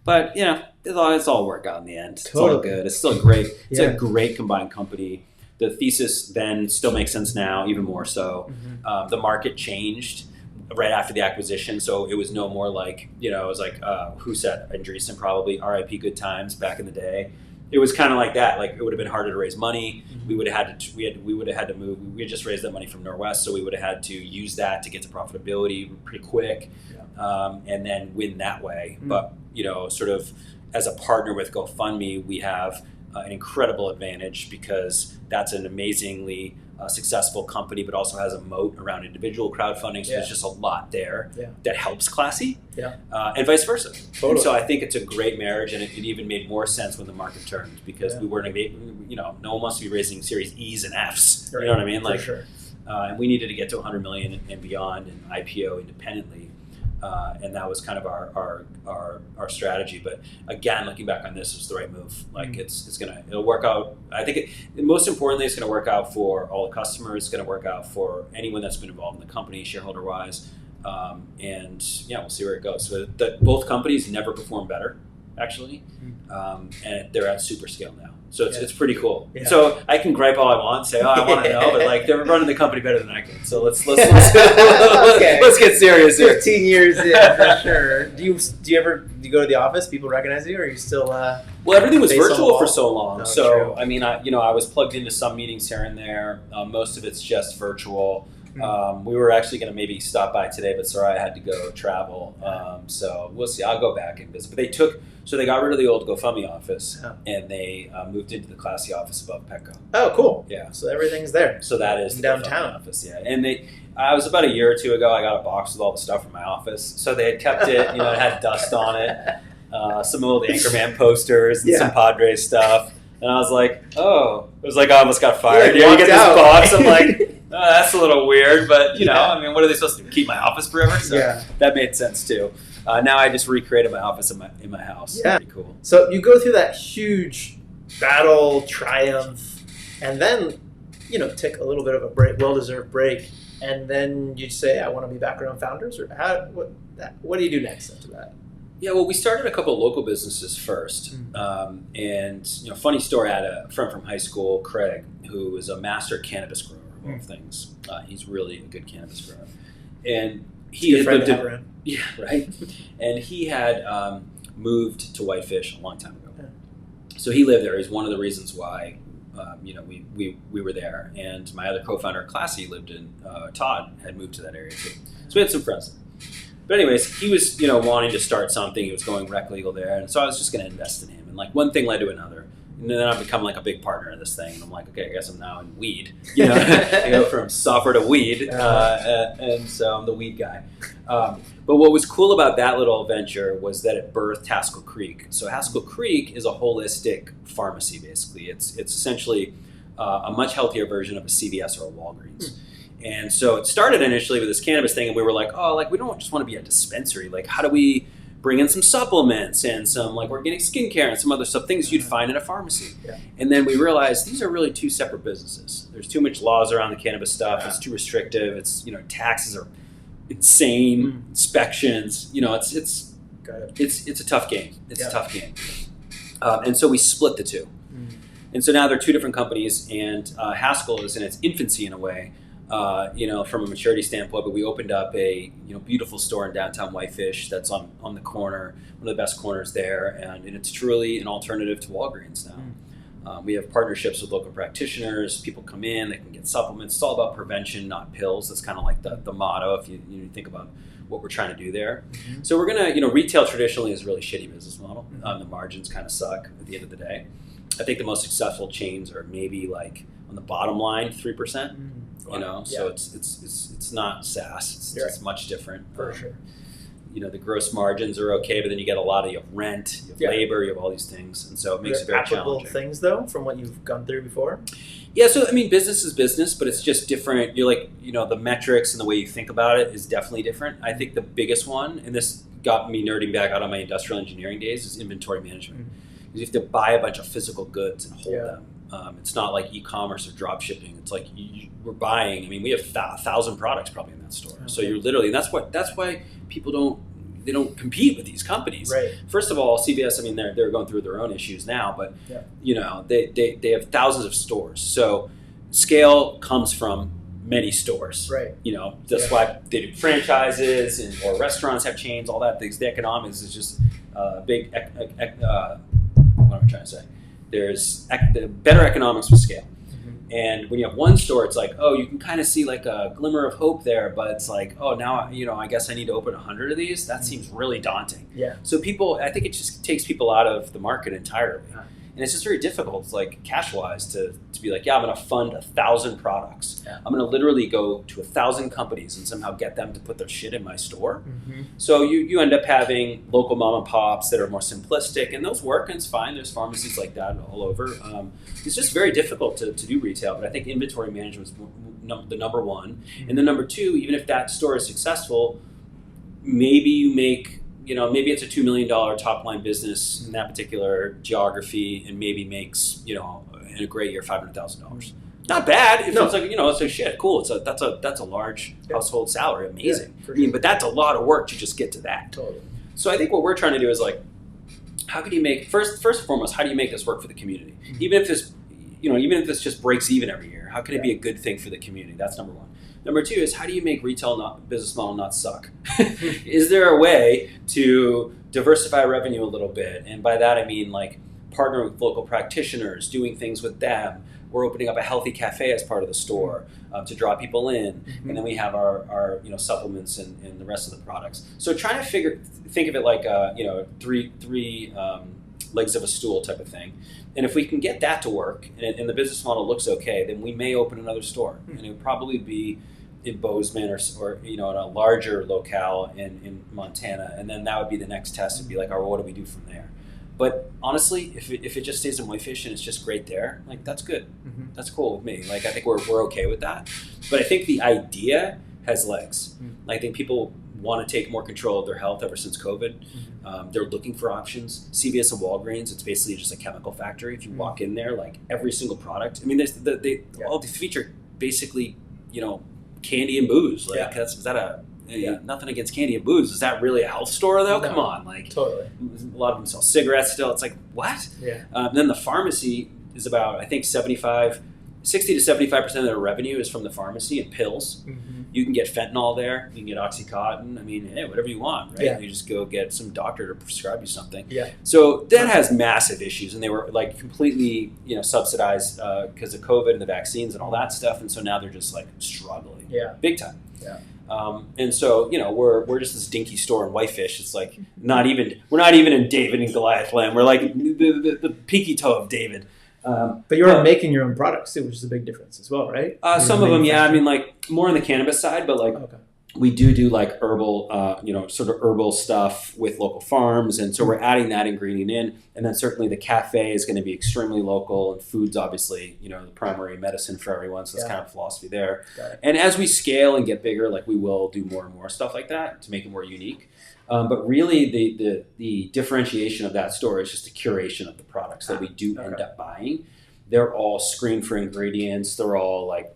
Speaker 1: But it's all work out in the end. It's all good. It's still great. It's a great combined company. The thesis then still makes sense now, even more so. The market changed right after the acquisition, so it was no more like it was like who said Andreessen probably RIP good times back in the day. It was kind of like that. Like it would have been harder to raise money. We would have had to move. We had just raised that money from Norwest, so we would have had to use that to get to profitability pretty quick, and then win that way. But sort of as a partner with GoFundMe, we have an incredible advantage because that's an amazingly successful company, but also has a moat around individual crowdfunding. So there's just a lot there that helps Classy, and vice versa. And so I think it's a great marriage, and it even made more sense when the market turned because we weren't, no one wants to be raising Series E's and F's. You know what I mean? Like, and we needed to get to 100 million and beyond and IPO independently. And that was kind of our strategy. But again, looking back on this, it was the right move. Like it'll work out. I think most importantly, it's going to work out for all the customers. It's going to work out for anyone that's been involved in the company, shareholder wise. And we'll see where it goes. So both companies never perform better actually, and they're at super scale now. So it's pretty cool.
Speaker 2: Yeah.
Speaker 1: So I can gripe all I want, say, I want to know, but like they're running the company better than I can. So let's
Speaker 2: Okay.
Speaker 1: let's get serious here.
Speaker 2: 15 years in, for sure. Do you ever go to the office? People recognize you, or are you still?
Speaker 1: Well, everything was
Speaker 2: face on the
Speaker 1: virtual
Speaker 2: wall?
Speaker 1: for so long.
Speaker 2: No,
Speaker 1: So
Speaker 2: true.
Speaker 1: I mean, I was plugged into some meetings here and there. Most of it's just virtual. We were actually going to maybe stop by today, but Soraya had to go travel. So we'll see. I'll go back and visit. But they got rid of the old GoFundMe office, and they moved into the classy office above Petco.
Speaker 2: Oh, cool.
Speaker 1: Yeah.
Speaker 2: So everything's there.
Speaker 1: So that is the
Speaker 2: downtown
Speaker 1: GoFundMe office. Yeah. And I was about a year or two ago. I got a box with all the stuff from my office. So they had kept it. It had dust on it, some old Anchorman posters and some Padres stuff. And I was like, oh, it was like I almost got fired.
Speaker 2: Yeah,
Speaker 1: You get this
Speaker 2: walked out.
Speaker 1: box. I'm like, oh, that's a little weird, but I mean, what are they supposed to do? Keep my office forever? So that made sense too. Now I just recreated my office in my house.
Speaker 2: Yeah.
Speaker 1: Pretty cool.
Speaker 2: So you go through that huge battle, triumph, and then take a little bit of a break, well-deserved break, and then you say, I want to be back around founders, or what do you do next after that?
Speaker 1: Yeah, well, we started a couple of local businesses first, and funny story. I had a friend from high school, Craig, who was a master cannabis grower of all things. He's really a good cannabis grower, and he had lived in, right. And he had moved to Whitefish a long time ago, so he lived there. He's one of the reasons why we were there. And my other co-founder, Classy, lived in Todd, had moved to that area too. So we had some friends there. But anyways, he was, wanting to start something. He was going rec legal there. And so I was just going to invest in him. And like one thing led to another. And then I've become like a big partner in this thing. And I'm like, okay, I guess I'm now in weed. I go from software to weed. And so I'm the weed guy. But what was cool about that little venture was that it birthed Haskell Creek. So Haskell Creek is a holistic pharmacy, basically. It's essentially a much healthier version of a CVS or a Walgreens. And so it started initially with this cannabis thing, and we were like, we don't just want to be a dispensary. Like, how do we bring in some supplements and some like organic skincare and some other stuff, things you'd find in a pharmacy? Yeah. And then we realized these are really two separate businesses. There's too much laws around the cannabis stuff. It's too restrictive. It's, taxes are insane, inspections. It's a tough game. It's a tough game. And so we split the two. And so now they're two different companies, and Haskell is in its infancy in a way. From a maturity standpoint, but we opened up a beautiful store in downtown Whitefish that's on the corner, one of the best corners there, and it's truly an alternative to Walgreens now. We have partnerships with local practitioners. People come in, they can get supplements. It's all about prevention, not pills. That's kind of like the motto if you think about what we're trying to do there. So we're gonna, retail traditionally is a really shitty business model. The margins kind of suck at the end of the day. I think the most successful chains are maybe like on the bottom line 3%. So it's not SaaS. It's much different.
Speaker 2: For sure.
Speaker 1: The gross margins are okay, but then you get a lot of rent, you have labor, you have all these things, and so it makes it very challenging.
Speaker 2: Things though, from what you've gone through before.
Speaker 1: Yeah, so I mean, business is business, but it's just different. You're like, the metrics and the way you think about it is definitely different. I think the biggest one, and this got me nerding back out of my industrial engineering days, is inventory management. Because you have to buy a bunch of physical goods and hold them. It's not like e-commerce or drop shipping. It's like we're buying. I mean, we have 1,000 products probably in that store. So you're literally, and that's why people don't compete with these companies.
Speaker 2: Right.
Speaker 1: First of all, CVS, I mean, they're going through their own issues now, but they have thousands of stores. So scale comes from many stores. Right. That's why they do franchises or restaurants have chains, all that. The economics is just big. What am I trying to say? There's better economics with scale. And when you have one store, it's like, you can kind of see like a glimmer of hope there, but it's like, now, I guess I need to open 100 of these. That seems really daunting. Yeah. So I think it just takes people out of the market entirely. And it's just very difficult, it's like cash-wise, to be like, I'm going to fund 1,000 products. Yeah. I'm going to literally go to 1,000 companies and somehow get them to put their shit in my store. So you end up having local mom and pops that are more simplistic, and those work, and it's fine. There's pharmacies like that all over. It's just very difficult to do retail, but I think inventory management is the number one. And then number two, even if that store is successful, maybe you make... maybe it's a $2 million top line business in that particular geography, and maybe makes, in a great year, $500,000. Not bad. It's like, it's like shit, cool. That's a large household salary. Amazing. Yeah, but that's a lot of work to just get to that. Totally. So I think what we're trying to do is like, how can you make first and foremost, how do you make this work for the community? Even if this just breaks even every year, how can it be a good thing for the community? That's number one. Number two is, how do you make retail business model not suck? Is there a way to diversify revenue a little bit? And by that I mean like partnering with local practitioners, doing things with them. We're opening up a healthy cafe as part of the store to draw people in, and then we have our supplements and the rest of the products. So trying to think of it like three legs of a stool type of thing. And if we can get that to work and the business model looks okay, then we may open another store, and it would probably be in Bozeman or in a larger locale in Montana, and then that would be the next test. It'd be like, what do we do from there? But honestly, if it just stays in Whitefish and it's just great there, like that's good. That's cool with me. Like I think we're okay with that. But I think the idea has legs. I think people want to take more control of their health ever since COVID. They're looking for options. CVS and Walgreens, it's basically just a chemical factory. If you walk in there, like every single product. I mean, all they feature basically, candy and booze. Like nothing against candy and booze. Is that really a health store though? No, come on, like
Speaker 2: totally.
Speaker 1: A lot of them sell cigarettes still. It's like what? Yeah. Then the pharmacy is about, I think 60 to 75% of their revenue is from the pharmacy and pills. You can get fentanyl there. You can get OxyContin. I mean, whatever you want, right? Yeah. You just go get some doctor to prescribe you something. Yeah. So that has massive issues, and they were like completely, subsidized because of COVID and the vaccines and all that stuff. And so now they're just like struggling, big time. Yeah. And so we're just this dinky store in Whitefish. It's like we're not even in David and Goliath land. We're like the peaky toe of David.
Speaker 2: But you're making your own products too, which is a big difference as well, right?
Speaker 1: Some of them, yeah. I mean, like more on the cannabis side, but like we do like herbal, sort of herbal stuff with local farms, and so we're adding that ingredient in. And then certainly the cafe is going to be extremely local, and food's obviously the primary medicine for everyone. So that's kind of philosophy there. And as we scale and get bigger, like we will do more and more stuff like that to make it more unique. But really, the differentiation of that store is just the curation of the products that we do end up buying. They're all screened for ingredients. They're all like,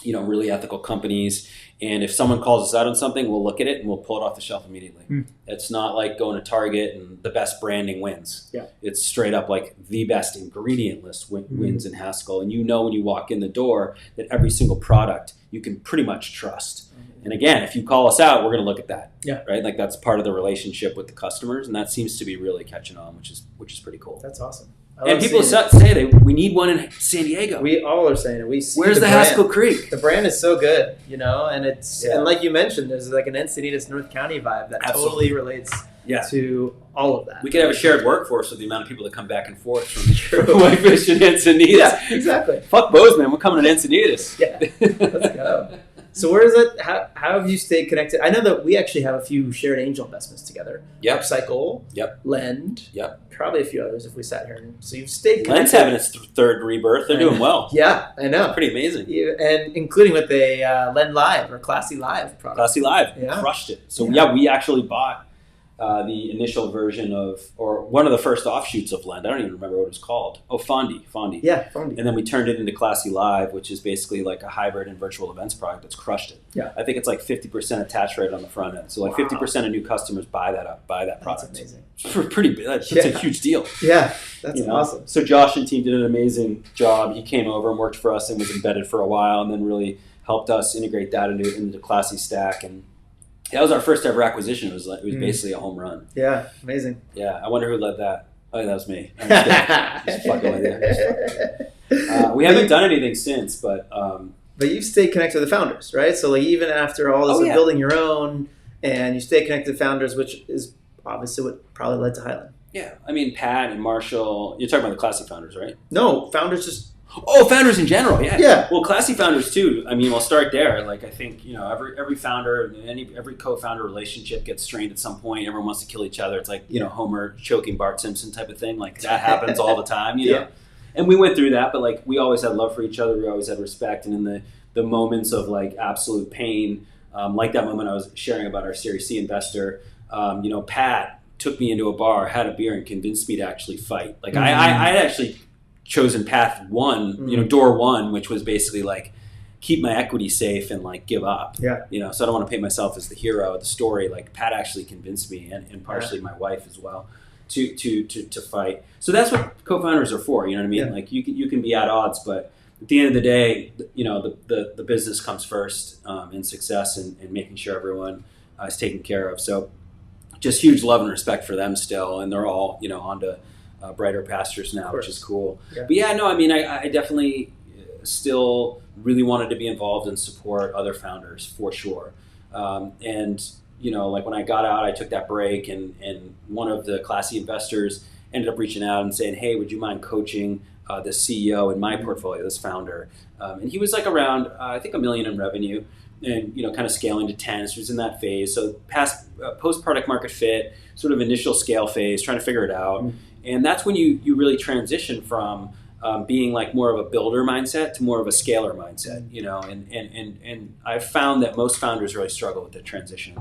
Speaker 1: really ethical companies. And if someone calls us out on something, we'll look at it and we'll pull it off the shelf immediately. It's not like going to Target and the best branding wins. Yeah. It's straight up like the best ingredient list wins in Haskell. And when you walk in the door that every single product you can pretty much trust. And again, if you call us out, we're going to look at that. Yeah. Right. Like that's part of the relationship with the customers, and that seems to be really catching on, which is pretty cool.
Speaker 2: That's awesome.
Speaker 1: And people say we need one in San Diego.
Speaker 2: We all are saying it. We see
Speaker 1: where's the Haskell Creek?
Speaker 2: The brand is so good, and it's and like you mentioned, there's like an Encinitas North County vibe that totally relates to all of that.
Speaker 1: We could have a shared workforce with the amount of people that come back and forth from Whitefish and Encinitas.
Speaker 2: Yeah, exactly.
Speaker 1: Fuck Bozeman, we're coming to Encinitas.
Speaker 2: Yeah, let's go. So where is it? How have you stayed connected? I know that we actually have a few shared angel investments together. Yep. Upcycle. Yep. Lend. Yep. Probably a few others if we sat here. So you've stayed connected.
Speaker 1: Lend's having its third rebirth. They're doing well.
Speaker 2: Yeah, I know.
Speaker 1: Pretty amazing.
Speaker 2: And including with a Lend Live or Classy Live product.
Speaker 1: Classy Live. Yeah. Crushed it. So we actually bought the initial version or one of the first offshoots of Lend. I don't even remember what it was called. Oh, Fondy.
Speaker 2: Yeah, Fondy.
Speaker 1: And then we turned it into Classy Live, which is basically like a hybrid and virtual events product that's crushed it. Yeah. I think it's like 50% attach rate on the front end. So like 50% of new customers buy that product. That's
Speaker 2: amazing.
Speaker 1: It's pretty big. That's a huge deal.
Speaker 2: Yeah, that's awesome.
Speaker 1: So Josh and team did an amazing job. He came over and worked for us and was embedded for a while, and then really helped us integrate that into the Classy stack. And that was our first ever acquisition. It was basically a home run.
Speaker 2: Yeah, amazing.
Speaker 1: Yeah, I wonder who led that. Oh, that was me. Just fucking with you. We haven't done anything since, but
Speaker 2: you've stayed connected to the founders, right? So like even after all this, building your own, and you stay connected to founders, which is obviously what probably led to Highland.
Speaker 1: Yeah, I mean Pat and Marshall. You're talking about the Classy founders, right?
Speaker 2: No, founders just.
Speaker 1: Oh, founders in general, yeah. Yeah. Well, Classy founders too. I mean, we'll start there. Like I think every founder, every co-founder relationship gets strained at some point. Everyone wants to kill each other. It's like Homer choking Bart Simpson type of thing. Like that happens all the time, you know. And we went through that, but like we always had love for each other. We always had respect, and in the moments of like absolute pain, like that moment I was sharing about our Series C investor, Pat took me into a bar, had a beer, and convinced me to actually fight. Like I actually chosen path one, door one, which was basically like keep my equity safe and like give up. Yeah. So I don't want to paint myself as the hero of the story. Like Pat actually convinced me, and partially my wife as well. to fight. So that's what co-founders are for. You know what I mean?
Speaker 2: Yeah.
Speaker 1: Like you can be at odds, but at the end of the day, the business comes first, and success and making sure everyone is taken care of. So just huge love and respect for them still, and they're all onto brighter pastures now, which is cool. Yeah. But yeah, no, I mean, I definitely still really wanted to be involved and support other founders for sure. And like when I got out, I took that break, and one of the classy investors ended up reaching out and saying, hey, would you mind coaching the CEO in my portfolio, this founder? And he was like around, I think $1 million in revenue, and kind of scaling to 10. So he was in that phase. So post product market fit, sort of initial scale phase, trying to figure it out. And that's when you really transition from being like more of a builder mindset to more of a scaler mindset, and I've found that most founders really struggle with the transition.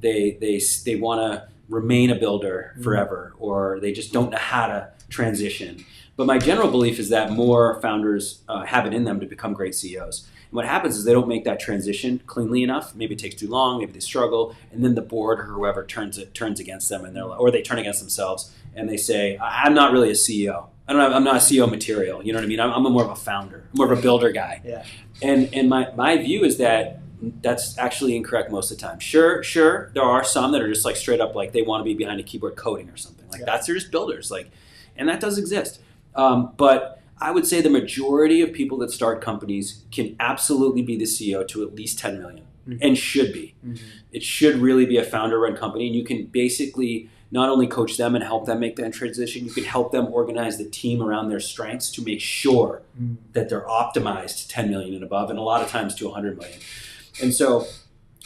Speaker 1: They want to remain a builder forever, or they just don't know how to transition. But my general belief is that more founders have it in them to become great CEOs. And what happens is they don't make that transition cleanly enough. Maybe it takes too long, maybe they struggle, and then the board or whoever turns against them, and or they turn against themselves, and they say, I'm not really a CEO. I'm not a CEO material. You know what I mean? I'm more of a founder, more of a builder guy. Yeah. And my view is that that's actually incorrect most of the time. Sure, there are some that are just like straight up like they want to be behind a keyboard coding or something. Like they're just builders. Like, and that does exist. But I would say the majority of people that start companies can absolutely be the CEO to at least 10 million, and should be. It should really be a founder-run company, and you can basically not only coach them and help them make that transition, you can help them organize the team around their strengths to make sure that they're optimized to 10 million and above, and a lot of times to 100 million. And so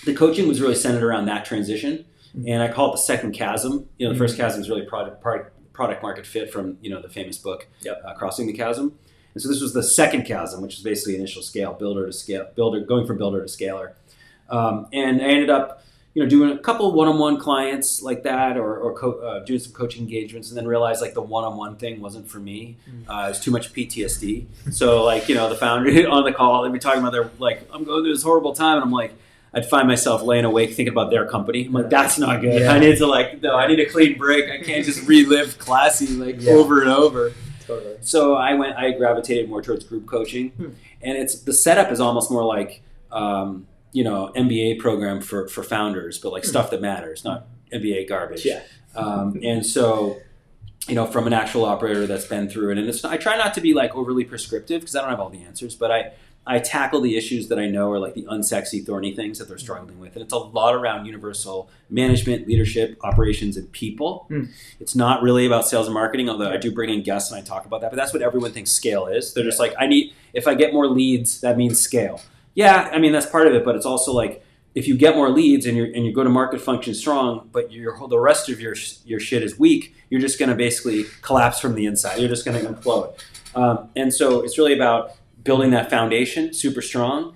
Speaker 1: the coaching was really centered around that transition, and I call it the second chasm. The first chasm is really product market fit from the famous book, Crossing the Chasm. And so this was the second chasm, which is basically initial scale, going from builder to scaler. And I ended up doing a couple of one-on-one clients like that, or doing some coaching engagements, and then realized like the one-on-one thing wasn't for me. It was too much PTSD. So like, the founder on the call, they'd be talking about their, like, I'm going through this horrible time, and I'm like, I'd find myself laying awake thinking about their company. I'm like, that's not good. Yeah. I need to I need a clean break. I can't just relive classy over and over. Totally. So I gravitated more towards group coaching, and the setup is almost more like, MBA program for founders, but like stuff that matters, not MBA garbage. Yeah. And so, from an actual operator that's been through it, and I try not to be like overly prescriptive because I don't have all the answers, but I tackle the issues that I know are like the unsexy, thorny things that they're struggling with. And it's a lot around universal management, leadership, operations, and people. It's not really about sales and marketing, although I do bring in guests and I talk about that. But that's what everyone thinks scale is. They're just like, if I get more leads, that means scale. Yeah, I mean, that's part of it. But it's also like, if you get more leads and your go-to-market function strong, but the rest of your shit is weak, you're just going to basically collapse from the inside. You're just going to implode. And so it's really about building that foundation super strong,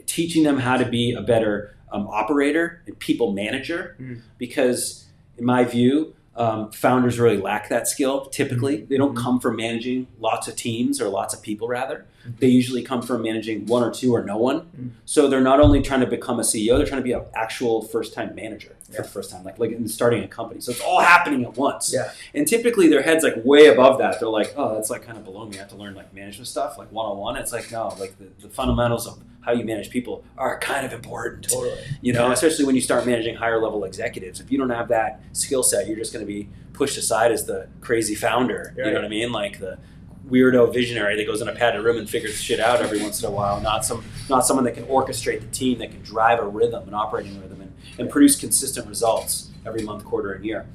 Speaker 1: teaching them how to be a better operator and people manager, because in my view, founders really lack that skill. Typically, they don't come from managing lots of teams or lots of people, rather. They usually come from managing one or two or no one. So they're not only trying to become a CEO, they're trying to be an actual first-time manager for the first time, like in starting a company. So it's all happening at once. Yeah. And typically their head's like way above that. They're like, oh, that's like kind of below me. I have to learn like management stuff, like one-on-one. It's like, no, like the fundamentals of how you manage people are kind of important. Totally. Especially when you start managing higher level executives. If you don't have that skill set, you're just going to be pushed aside as the crazy founder. Right. You know what I mean? Like the weirdo visionary that goes in a padded room and figures shit out every once in a while. Not someone that can orchestrate the team, that can drive a rhythm, an operating rhythm, and produce consistent results every month, quarter, and year.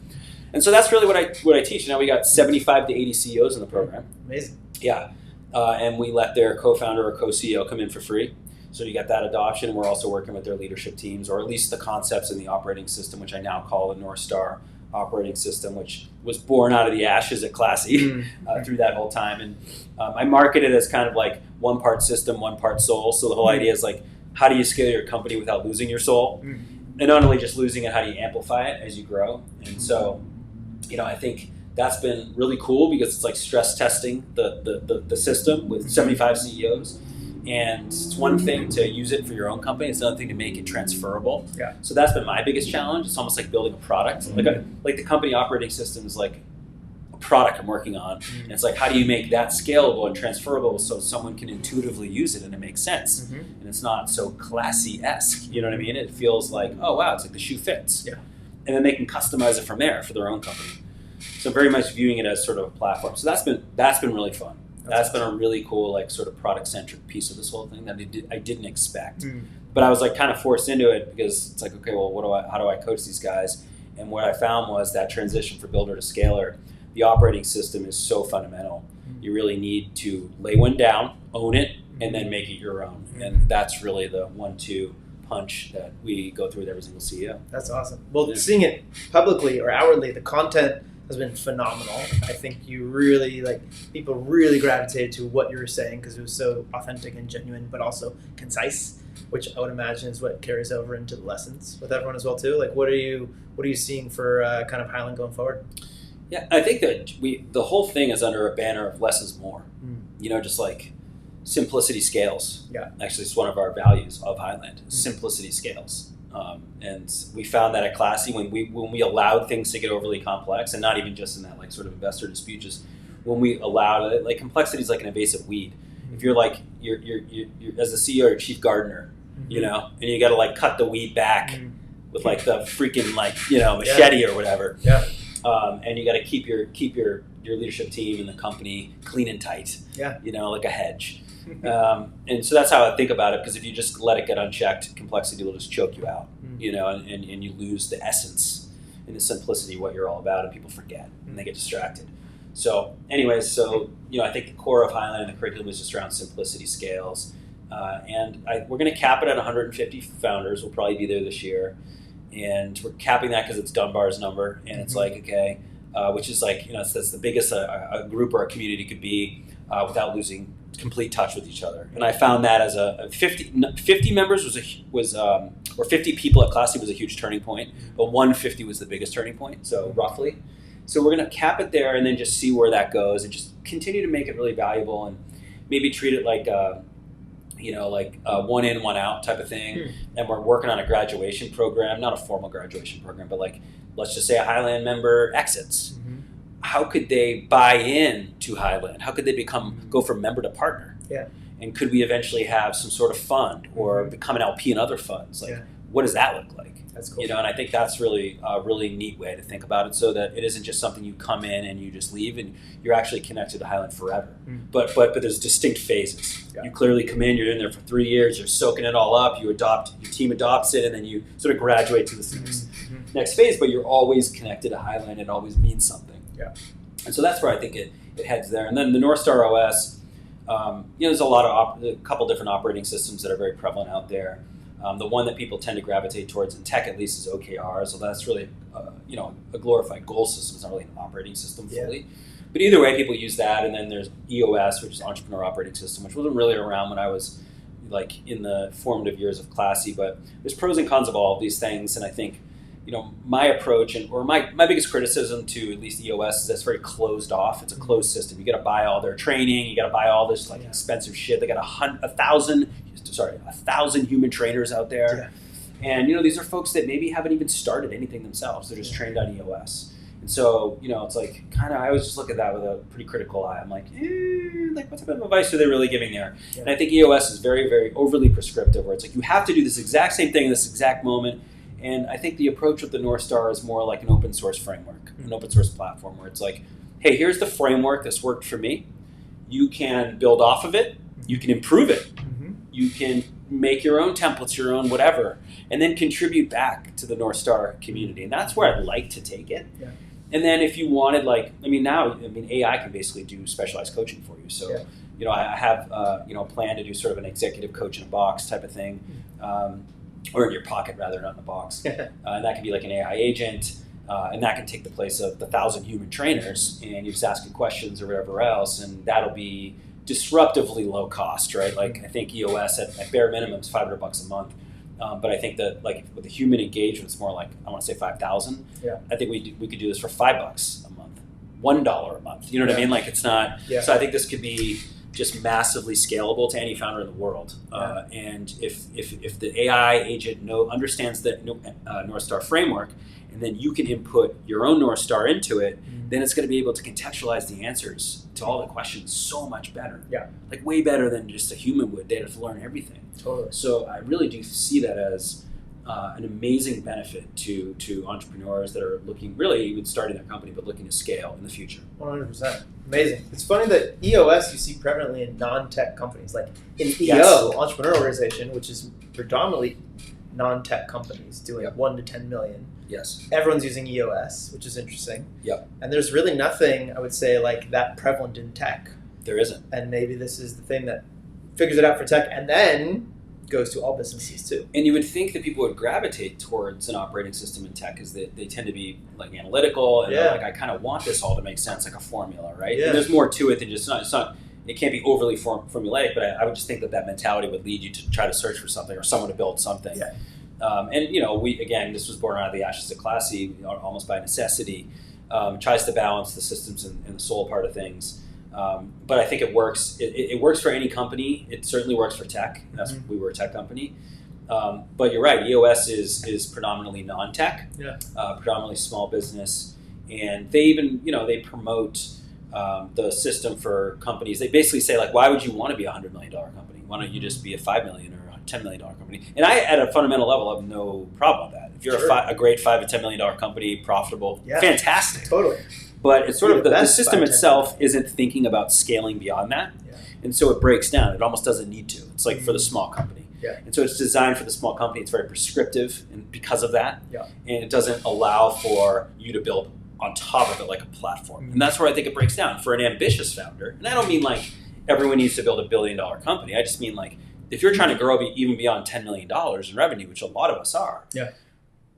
Speaker 1: And so that's really what I teach. Now we got 75 to 80 CEOs in the program. Amazing. Yeah. And we let their co-founder or co-CEO come in for free. So you got that adoption. We're also working with their leadership teams, or at least the concepts in the operating system, which I now call the North Star operating system, which was born out of the ashes at Classy through that whole time. And I market it as kind of like one part system, one part soul. So the whole idea is like, how do you scale your company without losing your soul? And not only just losing it, how do you amplify it as you grow? And so, I think that's been really cool, because it's like stress testing the system with 75 CEOs. And it's one thing to use it for your own company. It's another thing to make it transferable.
Speaker 2: Yeah.
Speaker 1: So that's been my biggest challenge. It's almost like building a product. Like the company operating system is like a product I'm working on. And it's like, how do you make that scalable and transferable so someone can intuitively use it and it makes sense? And it's not so classy-esque. You know what I mean? It feels like, oh, wow, it's like the shoe fits.
Speaker 2: Yeah.
Speaker 1: And then they can customize it from there for their own company. So very much viewing it as sort of a platform. So that's been really fun. That's been a really cool, like, sort of product-centric piece of this whole thing that I didn't expect. But I was like kind of forced into it because it's like, okay, well, how do I coach these guys? And what I found was that transition for builder to scaler, the operating system is so fundamental. You really need to lay one down, own it, and then make it your own. And that's really the 1-2 punch that we go through with every single CEO.
Speaker 2: That's awesome. Well, seeing it publicly or outwardly, the content has been phenomenal. I think people really gravitated to what you were saying because it was so authentic and genuine, but also concise, which I would imagine is what carries over into the lessons with everyone as well too. Like, what are you seeing for kind of Highland going forward?
Speaker 1: Yeah, I think that the whole thing is under a banner of less is more. Just like simplicity scales.
Speaker 2: Yeah,
Speaker 1: actually, it's one of our values of Highland. Simplicity scales. And we found that at Classy when we allowed things to get overly complex, and not even just in that like sort of investor dispute, just when we allowed it, like complexity is like an invasive weed. If you're like you're as the CEO or chief gardener, and you got to like cut the weed back with like the freaking like machete or whatever.
Speaker 2: Yeah.
Speaker 1: And you got to keep your leadership team and the company clean and tight.
Speaker 2: Yeah.
Speaker 1: Like a hedge. And so that's how I think about it, because if you just let it get unchecked, complexity will just choke you out, and you lose the essence and the simplicity of what you're all about, and people forget and they get distracted. So anyways, I think the core of Highland and the curriculum is just around simplicity scales. And we're going to cap it at 150 founders. We'll probably be there this year. And we're capping that because it's Dunbar's number. And it's like, okay, which is like, that's the biggest a group or a community could be without losing complete touch with each other. And I found that as a 50 members or 50 people at Classy was a huge turning point, but 150 was the biggest turning point, so roughly. So we're going to cap it there and then just see where that goes and just continue to make it really valuable and maybe treat it like one in, one out type of thing. And we're working on a graduation program, not a formal graduation program, but like, let's just say a Highland member exits. How could they buy in to Highland? How could they go from member to partner?
Speaker 2: Yeah.
Speaker 1: And could we eventually have some sort of fund or become an LP in other funds? Like, what does that look like?
Speaker 2: That's cool.
Speaker 1: And I think that's really a really neat way to think about it, so that it isn't just something you come in and you just leave, and you're actually connected to Highland forever. But there's distinct phases. Yeah. You clearly come in, you're in there for 3 years, you're soaking it all up, your team adopts it, and then you sort of graduate to this next phase, but you're always connected to Highland. It always means something.
Speaker 2: Yeah.
Speaker 1: And so that's where I think it heads there. And then the North Star OS, there's a couple different operating systems that are very prevalent out there. The one that people tend to gravitate towards in tech, at least, is OKR. So that's really, a glorified goal system. It's not really an operating system fully. But either way, people use that. And then there's EOS, which is Entrepreneur Operating System, which wasn't really around when I was like in the formative years of Classy. But there's pros and cons of all of these things. And I think, my approach or my biggest criticism to at least EOS is that it's very closed off. It's a closed system. You got to buy all their training. You got to buy all this expensive shit. They got 1,000 human trainers out there. Yeah. And, these are folks that maybe haven't even started anything themselves. They're just trained on EOS. And so, it's like I always just look at that with a pretty critical eye. I'm like, what type of advice are they really giving there? Yeah. And I think EOS is very, very overly prescriptive, where it's like you have to do this exact same thing in this exact moment. And I think the approach with the North Star is more like an open source framework, an open source platform, where it's like, hey, here's the framework that's worked for me. You can build off of it. You can improve it. You can make your own templates, your own whatever, and then contribute back to the North Star community. And that's where I'd like to take it. Yeah. And then if you wanted, AI can basically do specialized coaching for you. So, I have, a plan to do sort of an executive coach in a box type of thing. Or in your pocket, rather, not in the box. And that can be like an AI agent, and that can take the place of the 1,000 human trainers, and you just ask questions or whatever else, and that'll be disruptively low cost, right? Like, I think EOS at bare minimum is $500 a month, but I think that with the human engagement, it's more like, I want to say 5,000. Yeah. I think we could do this for $5 a month, $1 a month. You know what I mean? Like, it's not. Yeah. So I think this could be just massively scalable to any founder in the world. And if the AI agent understands the North Star framework, and then you can input your own North Star into it, then it's going to be able to contextualize the answers to all the questions so much better.
Speaker 2: Yeah.
Speaker 1: Like way better than just a human would. They'd have to learn everything.
Speaker 2: Totally.
Speaker 1: So I really do see that as an amazing benefit to entrepreneurs that are looking, really even starting their company, but looking to scale in the future.
Speaker 2: 100%. Amazing. It's funny that EOS you see prevalently in non-tech companies, like in EO,
Speaker 1: Yes.
Speaker 2: Entrepreneur Organization, which is predominantly non-tech companies doing 1 to 10 million.
Speaker 1: Yes.
Speaker 2: Everyone's using EOS, which is interesting.
Speaker 1: Yep.
Speaker 2: And there's really nothing, I would say, like that prevalent in tech.
Speaker 1: There isn't.
Speaker 2: And maybe this is the thing that figures it out for tech and then goes to all businesses too.
Speaker 1: And you would think that people would gravitate towards an operating system in tech because they tend to be like analytical and they're like, I kind of want this all to make sense, like a formula, right? Yeah. And there's more to it than just it can't be overly formulaic, but I would just think that mentality would lead you to try to search for something or someone to build something. Yeah. And this was born out of the ashes of Classy, almost by necessity. Tries to balance the systems and the soul part of things. But I think it works. It works for any company. It certainly works for tech. We were a tech company. But you're right. EOS is predominantly non-tech, predominantly small business, and they even they promote the system for companies. They basically say like, why would you want to be a $100 million company? Why don't you just be a $5 million or $10 million company? And I, at a fundamental level, have no problem with that. If you're a great $5 to $10 million company, profitable, fantastic.
Speaker 2: Totally.
Speaker 1: But it's sort of the system itself isn't thinking about scaling beyond that. Yeah. And so it breaks down. It almost doesn't need to. It's like for the small company. Yeah. And so it's designed for the small company. It's very prescriptive and because of that. Yeah. And it doesn't allow for you to build on top of it like a platform. And that's where I think it breaks down. For an ambitious founder, and I don't mean like everyone needs to build $1 billion company. I just mean like if you're trying to grow even beyond $10 million in revenue, which a lot of us are,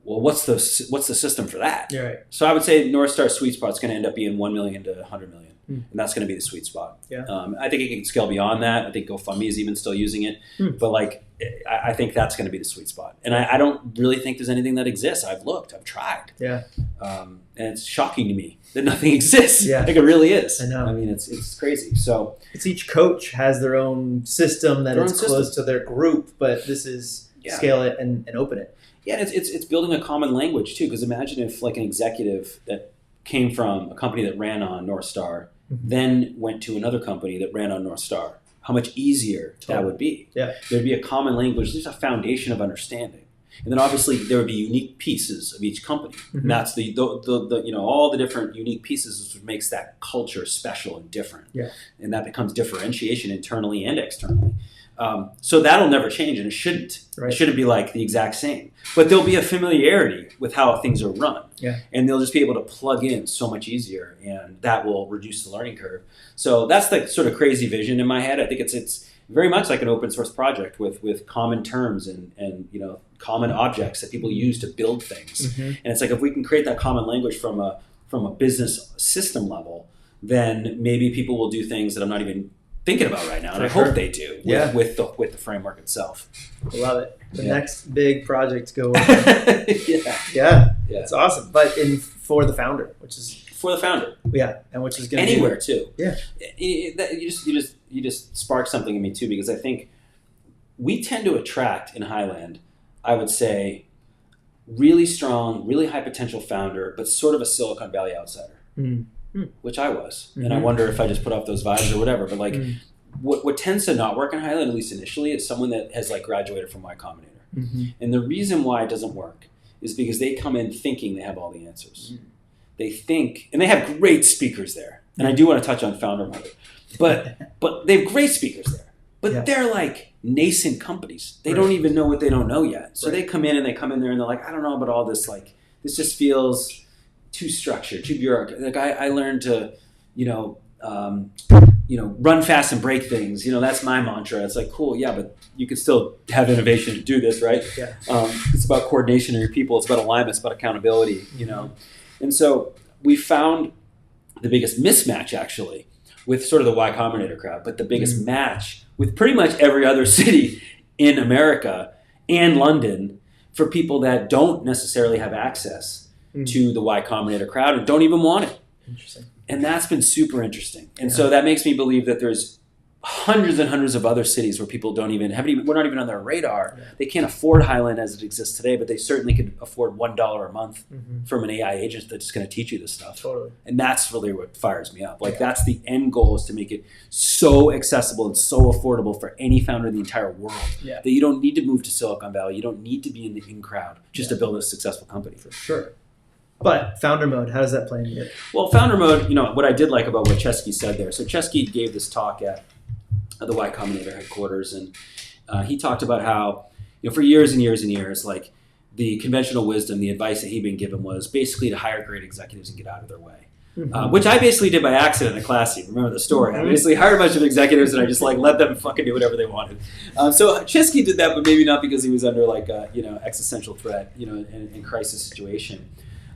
Speaker 1: well, what's the system for that?
Speaker 2: Yeah, right.
Speaker 1: So I would say North Star sweet spot is going to end up being 1 million to 100 million. And that's going to be the sweet spot. Yeah. I think it can scale beyond that. I think GoFundMe is even still using it. But like, I think that's going to be the sweet spot. And I don't really think there's anything that exists. I've looked. I've tried. Yeah. And it's shocking to me that nothing exists. Yeah. Like it really is.
Speaker 2: I know.
Speaker 1: I mean, it's crazy. So
Speaker 2: it's each coach has their own system that is close to their group, but this is scale it and open it.
Speaker 1: Yeah, and it's building a common language too. Because imagine if like an executive that came from a company that ran on North Star, then went to another company that ran on North Star. How much easier that would be. Yeah. There'd be a common language. There's a foundation of understanding. And then obviously there would be unique pieces of each company. And that's the all the different unique pieces is what makes that culture special and different. Yeah. And that becomes differentiation internally and externally. So that'll never change, and it shouldn't. Right. It shouldn't be like the exact same. But there'll be a familiarity with how things are run. Yeah. And they'll just be able to plug in so much easier, and that will reduce the learning curve. So that's the sort of crazy vision in my head. I think it's very much like an open source project with common terms and common objects that people use to build things. And it's like if we can create that common language from a business system level, then maybe people will do things that I'm not even thinking about right now, and I hope they do with the framework itself.
Speaker 2: I love it. The next big project to go over. Yeah. It's awesome. But for the founder, which is
Speaker 1: for the founder.
Speaker 2: Yeah, and which is going
Speaker 1: to anywhere too. Yeah. You just sparked something in me too, because I think we tend to attract in Highland, I would say, really strong, really high potential founder, but sort of a Silicon Valley outsider. Which I was. And I wonder if I just put off those vibes or whatever. But like what tends to not work in Highland, at least initially, is someone that has like graduated from Y Combinator. And the reason why it doesn't work is because they come in thinking they have all the answers. They think, and they have great speakers there. And I do want to touch on Founder Mother. But they have great speakers there. But they're like nascent companies. They don't even know what they don't know yet. So they come in there and they're like, I don't know about all this. Like, this just feels too structured, too bureaucratic. Like I learned to, run fast and break things. That's my mantra. It's like, cool, yeah, but you can still have innovation to do this, right? Yeah. It's about coordination of your people. It's about alignment. It's about accountability. And so we found the biggest mismatch actually with sort of the Y Combinator crowd, but the biggest match with pretty much every other city in America and London for people that don't necessarily have access to the Y Combinator crowd and don't even want it.
Speaker 2: Interesting.
Speaker 1: And that's been super interesting. And so that makes me believe that there's hundreds and hundreds of other cities where people we're not even on their radar. Yeah. They can't afford Highland as it exists today, but they certainly could afford $1 a month from an AI agent that's going to teach you this stuff.
Speaker 2: Totally.
Speaker 1: And that's really what fires me up. Like that's the end goal, is to make it so accessible and so affordable for any founder in the entire world that you don't need to move to Silicon Valley. You don't need to be in the in crowd just to build a successful company.
Speaker 2: For sure. But founder mode, how does that play into it?
Speaker 1: Well, founder mode, what I did like about what Chesky said there. So Chesky gave this talk at the Y Combinator headquarters, and he talked about how, for years and years and years, like the conventional wisdom, the advice that he'd been given was basically to hire great executives and get out of their way, which I basically did by accident at Classy. Remember the story? I basically hired a bunch of executives and I just let them fucking do whatever they wanted. So Chesky did that, but maybe not because he was under existential threat, in crisis situation.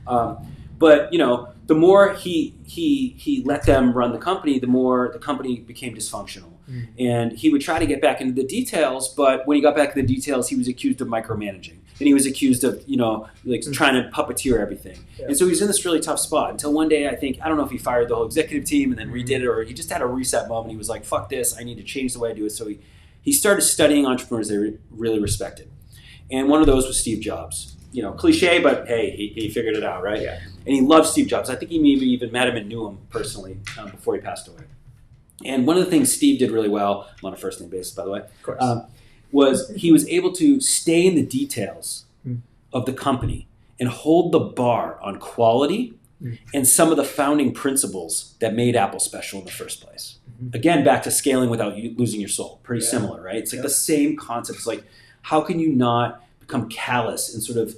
Speaker 1: But the more he let them run the company, the more the company became dysfunctional. And he would try to get back into the details, but when he got back to the details, he was accused of micromanaging. And he was accused of, trying to puppeteer everything. Yeah. And so he was in this really tough spot until one day, I don't know if he fired the whole executive team and then redid it, or he just had a reset moment. He was like, fuck this, I need to change the way I do it. So he started studying entrepreneurs they really respected. And one of those was Steve Jobs. Cliche, but hey, he figured it out, right? Yeah. And he loved Steve Jobs. I think he maybe even met him and knew him personally before he passed away. And one of the things Steve did really well, I'm on a first name basis, by the way,
Speaker 2: of course.
Speaker 1: Was he was able to stay in the details of the company and hold the bar on quality and some of the founding principles that made Apple special in the first place. Again, back to scaling without losing your soul. Pretty similar, right? It's like the same concept. It's like, how can you not become callous and sort of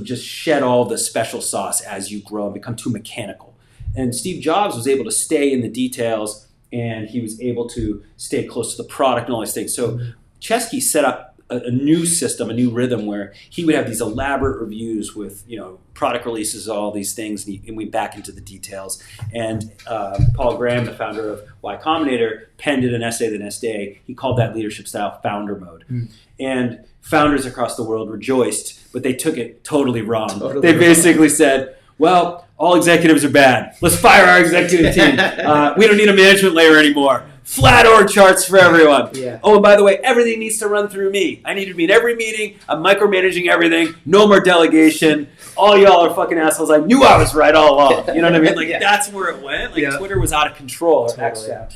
Speaker 1: just shed all the special sauce as you grow and become too mechanical? And Steve Jobs was able to stay in the details, and he was able to stay close to the product and all these things. So Chesky set up a new system, a new rhythm where he would have these elaborate reviews with, product releases, all these things, and we back into the details. And Paul Graham, the founder of Y Combinator, penned in an essay the next day. He called that leadership style founder mode. And founders across the world rejoiced, but they took it totally wrong. They basically said, well, all executives are bad. Let's fire our executive team. We don't need a management layer anymore. Flat org charts for everyone. Yeah. Oh, and by the way, everything needs to run through me. I need to be in every meeting. I'm micromanaging everything. No more delegation. All y'all are fucking assholes. I knew I was right all along. You know what I mean? Like that's where it went. Like Twitter was out of control. Totally.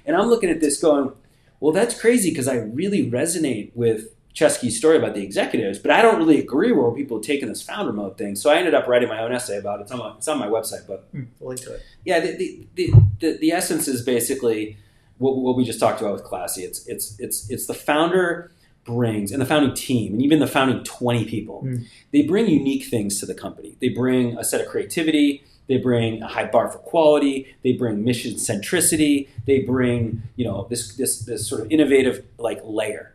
Speaker 1: And I'm looking at this going, well, that's crazy because I really resonate with Chesky's story about the executives, but I don't really agree where people are taking this founder mode thing. So I ended up writing my own essay about it. It's on my website, but
Speaker 2: we'll link to it.
Speaker 1: Yeah, the essence is basically what we just talked about with Classy. It's the founder brings, and the founding team, and even the founding 20 people, they bring unique things to the company. They bring a set of creativity. They bring a high bar for quality. They bring mission centricity. They bring this sort of innovative layer.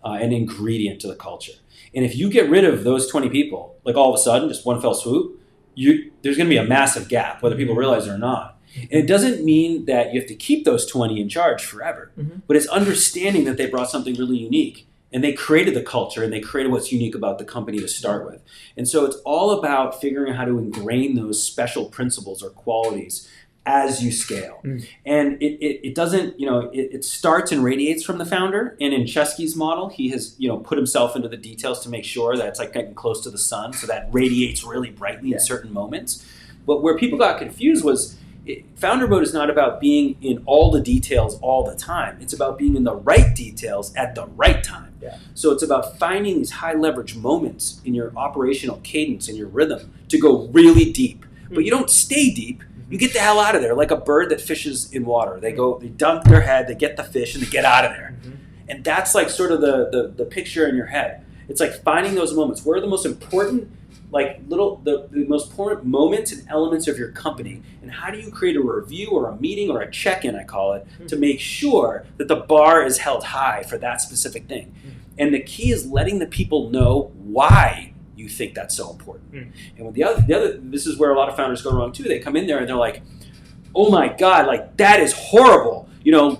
Speaker 1: An ingredient to the culture. And if you get rid of those 20 people, like all of a sudden, just one fell swoop, there's going to be a massive gap, whether people realize it or not. And it doesn't mean that you have to keep those 20 in charge forever, but it's understanding that they brought something really unique and they created the culture and they created what's unique about the company to start with. And so it's all about figuring out how to ingrain those special principles or qualities as you scale. And it doesn't, it starts and radiates from the founder. And in Chesky's model, he has, put himself into the details to make sure that it's like getting close to the sun. So that radiates really brightly in certain moments. But where people got confused was founder mode is not about being in all the details all the time. It's about being in the right details at the right time. Yeah. So it's about finding these high leverage moments in your operational cadence and your rhythm to go really deep. But you don't stay deep. You get the hell out of there, like a bird that fishes in water. They dunk their head, they get the fish, and they get out of there. And that's like sort of the picture in your head. It's like finding those moments. Where are the most important, the most important moments and elements of your company? And how do you create a review or a meeting or a check-in, I call it, to make sure that the bar is held high for that specific thing? And the key is letting the people know why you think that's so important. And with the other, this is where a lot of founders go wrong too. They come in there and they're like, oh my God, that is horrible.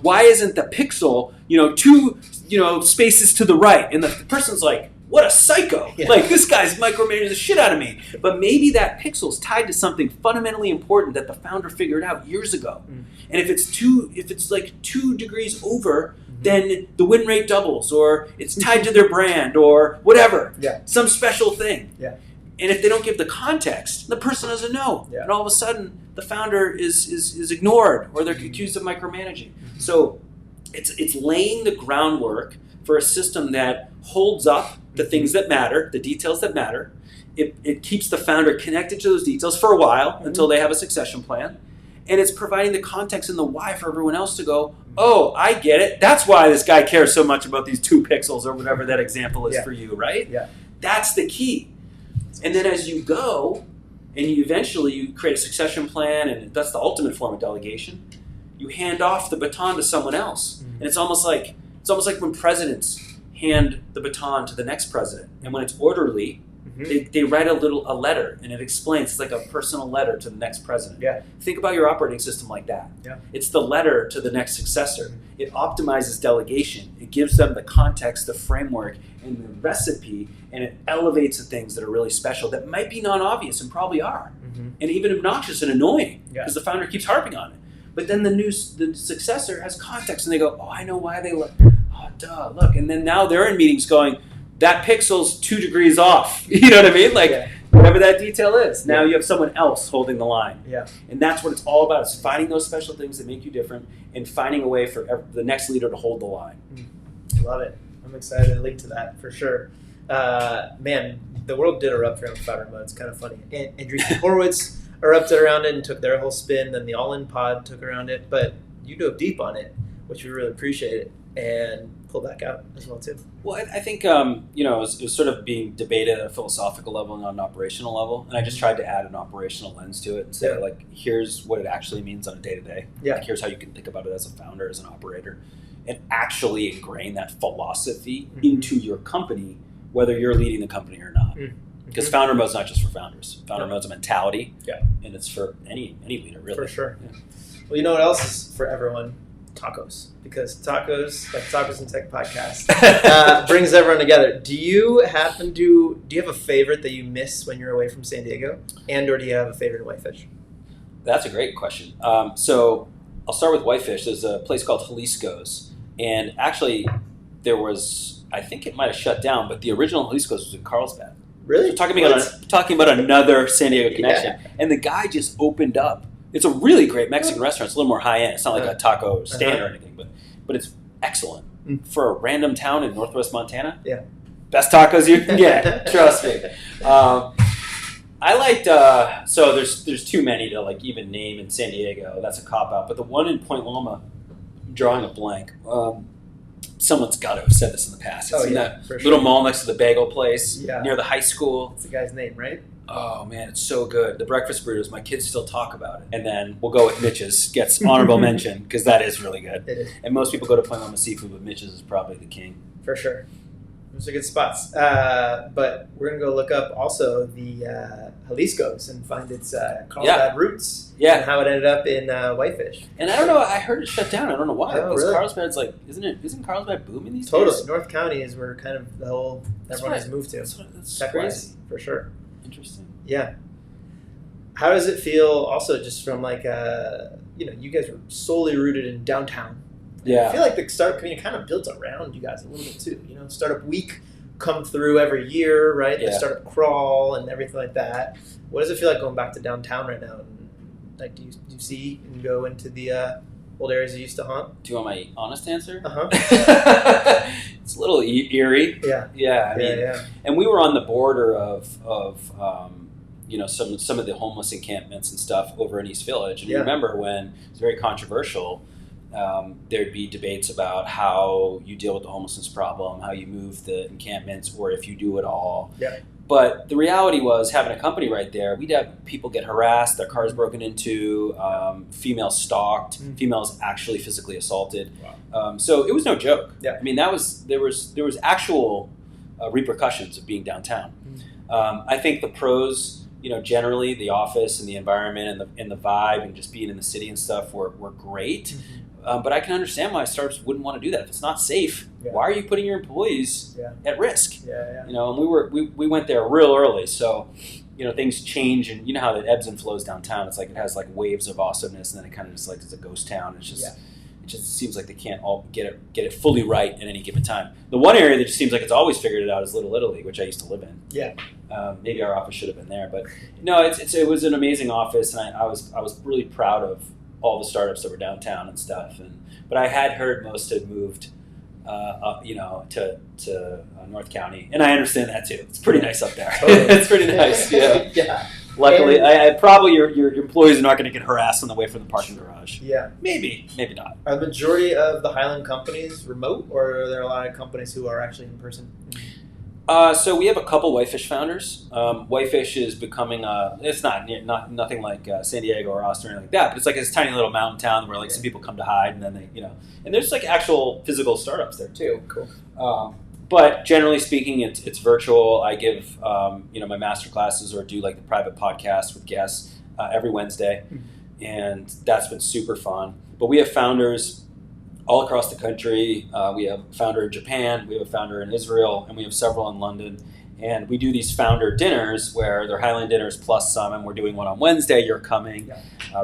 Speaker 1: Why isn't the pixel, 2, spaces to the right? And the person's like, what a psycho.
Speaker 2: Yeah.
Speaker 1: Like, this guy's micromanaging the shit out of me. But maybe that pixel's tied to something fundamentally important that the founder figured out years ago. And if it's like 2 degrees over, then the win rate doubles, or it's tied to their brand, or whatever.
Speaker 2: Yeah.
Speaker 1: Some special thing.
Speaker 2: Yeah.
Speaker 1: And if they don't give the context, the person doesn't know.
Speaker 2: Yeah.
Speaker 1: And all of a sudden, the founder is ignored, or they're accused of micromanaging. So it's laying the groundwork for a system that holds up the things that matter, the details that matter. It keeps the founder connected to those details for a while until they have a succession plan. And it's providing the context and the why for everyone else to go, oh, I get it. That's why this guy cares so much about these 2 pixels or whatever that example is for you, right?
Speaker 2: Yeah.
Speaker 1: That's the key. And then as you go, and you eventually create a succession plan, and that's the ultimate form of delegation, you hand off the baton to someone else. And it's almost like when presidents hand the baton to the next president. And when it's orderly, they write a letter, and it explains. It's like a personal letter to the next president.
Speaker 2: Yeah.
Speaker 1: Think about your operating system like that.
Speaker 2: Yeah.
Speaker 1: It's the letter to the next successor. It optimizes delegation. It gives them the context, the framework, and the recipe, and it elevates the things that are really special that might be non-obvious and probably are, and even obnoxious and annoying because the founder keeps harping on it. But then the successor has context, and they go, oh, I know why they look. Oh, duh, look. And then now they're in meetings going, that pixel's 2 degrees off. You know what I mean? Like, whatever that detail is. Now you have someone else holding the line. Yeah. And that's what it's all about. It's finding those special things that make you different and finding a way for the next leader to hold the line.
Speaker 2: I love it. I'm excited to link to that for sure. Man, the world did erupt around founder mode. It's kind of funny. Andreessen Horowitz erupted around it and took their whole spin. Then the All-In Pod took around it. But you dove deep on it, which we really appreciated, and pulled back out as well too.
Speaker 1: Well, I think it was sort of being debated at a philosophical level and on an operational level, and I just tried to add an operational lens to it and say, like, here's what it actually means on a day-to-day. Like, here's how you can think about it as a founder, as an operator, and actually ingrain that philosophy into your company, whether you're leading the company or not. Because founder mode's not just for founders. Founder mode's a mentality, and it's for any leader, really. For sure. Yeah.
Speaker 2: Well, you know what else is for everyone? Tacos. Because tacos, like Tacos and Tech podcast, brings everyone together. Do you have a favorite that you miss when you're away from San Diego? And/or do you have a favorite in Whitefish?
Speaker 1: That's a great question. So I'll start with Whitefish. There's a place called Jalisco's. And actually, I think it might have shut down, but the original Jalisco's was in Carlsbad.
Speaker 2: Really?
Speaker 1: So talking about another San Diego connection. Yeah. And the guy just opened up. It's a really great Mexican restaurant. It's a little more high end. It's not like a taco stand or anything, but it's excellent for a random town in Northwest Montana.
Speaker 2: Yeah,
Speaker 1: best tacos you can get. Trust me. I liked. So there's too many to like even name in San Diego. That's a cop out. But the one in Point Loma, I'm drawing a blank. Someone's got to have said this in the past. It's in that little mall next to the bagel place near the high school.
Speaker 2: It's the guy's name, right?
Speaker 1: Oh, man, it's so good. The breakfast burritos, my kids still talk about it. And then we'll go with Mitch's. Gets honorable mention because that is really good.
Speaker 2: It is.
Speaker 1: And most people go to Point Loma Seafood, but Mitch's is probably the king.
Speaker 2: For sure. Those are good spots. But we're going to go look up also the Jalisco's and find its Carlsbad roots and how it ended up in Whitefish.
Speaker 1: And I don't know. I heard it shut down. I don't know why.
Speaker 2: Oh, really?
Speaker 1: Carlsbad's like, isn't Carlsbad booming these days?
Speaker 2: Totally. North County is where kind of everyone has moved to.
Speaker 1: That's crazy.
Speaker 2: For sure.
Speaker 1: Interesting.
Speaker 2: Yeah. How does it feel also just from like, you guys were solely rooted in downtown.
Speaker 1: Yeah.
Speaker 2: I feel like the startup community kind of built around you guys a little bit too. Startup week come through every year, right?
Speaker 1: Yeah.
Speaker 2: The startup crawl and everything like that. What does it feel like going back to downtown right now? And like, do you see and go into the old areas you used to haunt?
Speaker 1: Do you want my honest answer?
Speaker 2: Uh-huh.
Speaker 1: It's a little eerie.
Speaker 2: Yeah.
Speaker 1: Yeah. I mean, and we were on the border of some of the homeless encampments and stuff over in East Village. And remember when it was very controversial, there'd be debates about how you deal with the homelessness problem, how you move the encampments, or if you do it all.
Speaker 2: Yeah.
Speaker 1: But the reality was, having a company right there, we'd have people get harassed, their cars broken into, females stalked, females actually physically assaulted. Wow. So it was no joke. Yeah. I mean, there was actual repercussions of being downtown. I think the pros, generally the office and the environment and the vibe and just being in the city and stuff were great. But I can understand why startups wouldn't want to do that. If it's not safe, why are you putting your employees at risk? You know, and we went there real early, so you know things change, and you know how it ebbs and flows downtown. It's like it has like waves of awesomeness, and then it kind of just like it's a ghost town. It's just it just seems like they can't all get it fully right at any given time. The one area that just seems like it's always figured it out is Little Italy, which I used to live in. Maybe our office should have been there, but no, it was an amazing office, and I was really proud of all the startups that were downtown and stuff. But I had heard most had moved up, you know, to North County, and I understand that too. It's pretty nice up there.
Speaker 2: Totally.
Speaker 1: It's pretty nice. Yeah. Luckily, I probably your employees are not going to get harassed on the way from the parking garage. Maybe not.
Speaker 2: Are the majority of the Highland companies remote, or are there a lot of companies who are actually in person?
Speaker 1: So we have a couple Whitefish founders. Whitefish is becoming it's nothing like San Diego or Austin or anything like that, but it's like this tiny little mountain town where like some people come to hide, and then they, you know, and there's like actual physical startups there too.
Speaker 2: Cool.
Speaker 1: But generally speaking, it's virtual. I give you know, my master classes or do like the private podcast with guests every Wednesday, and that's been super fun. But we have founders all across the country. We have a founder in Japan, we have a founder in Israel, and we have several in London. And we do these founder dinners where they're Highland dinners plus some, and we're doing one on Wednesday. You're coming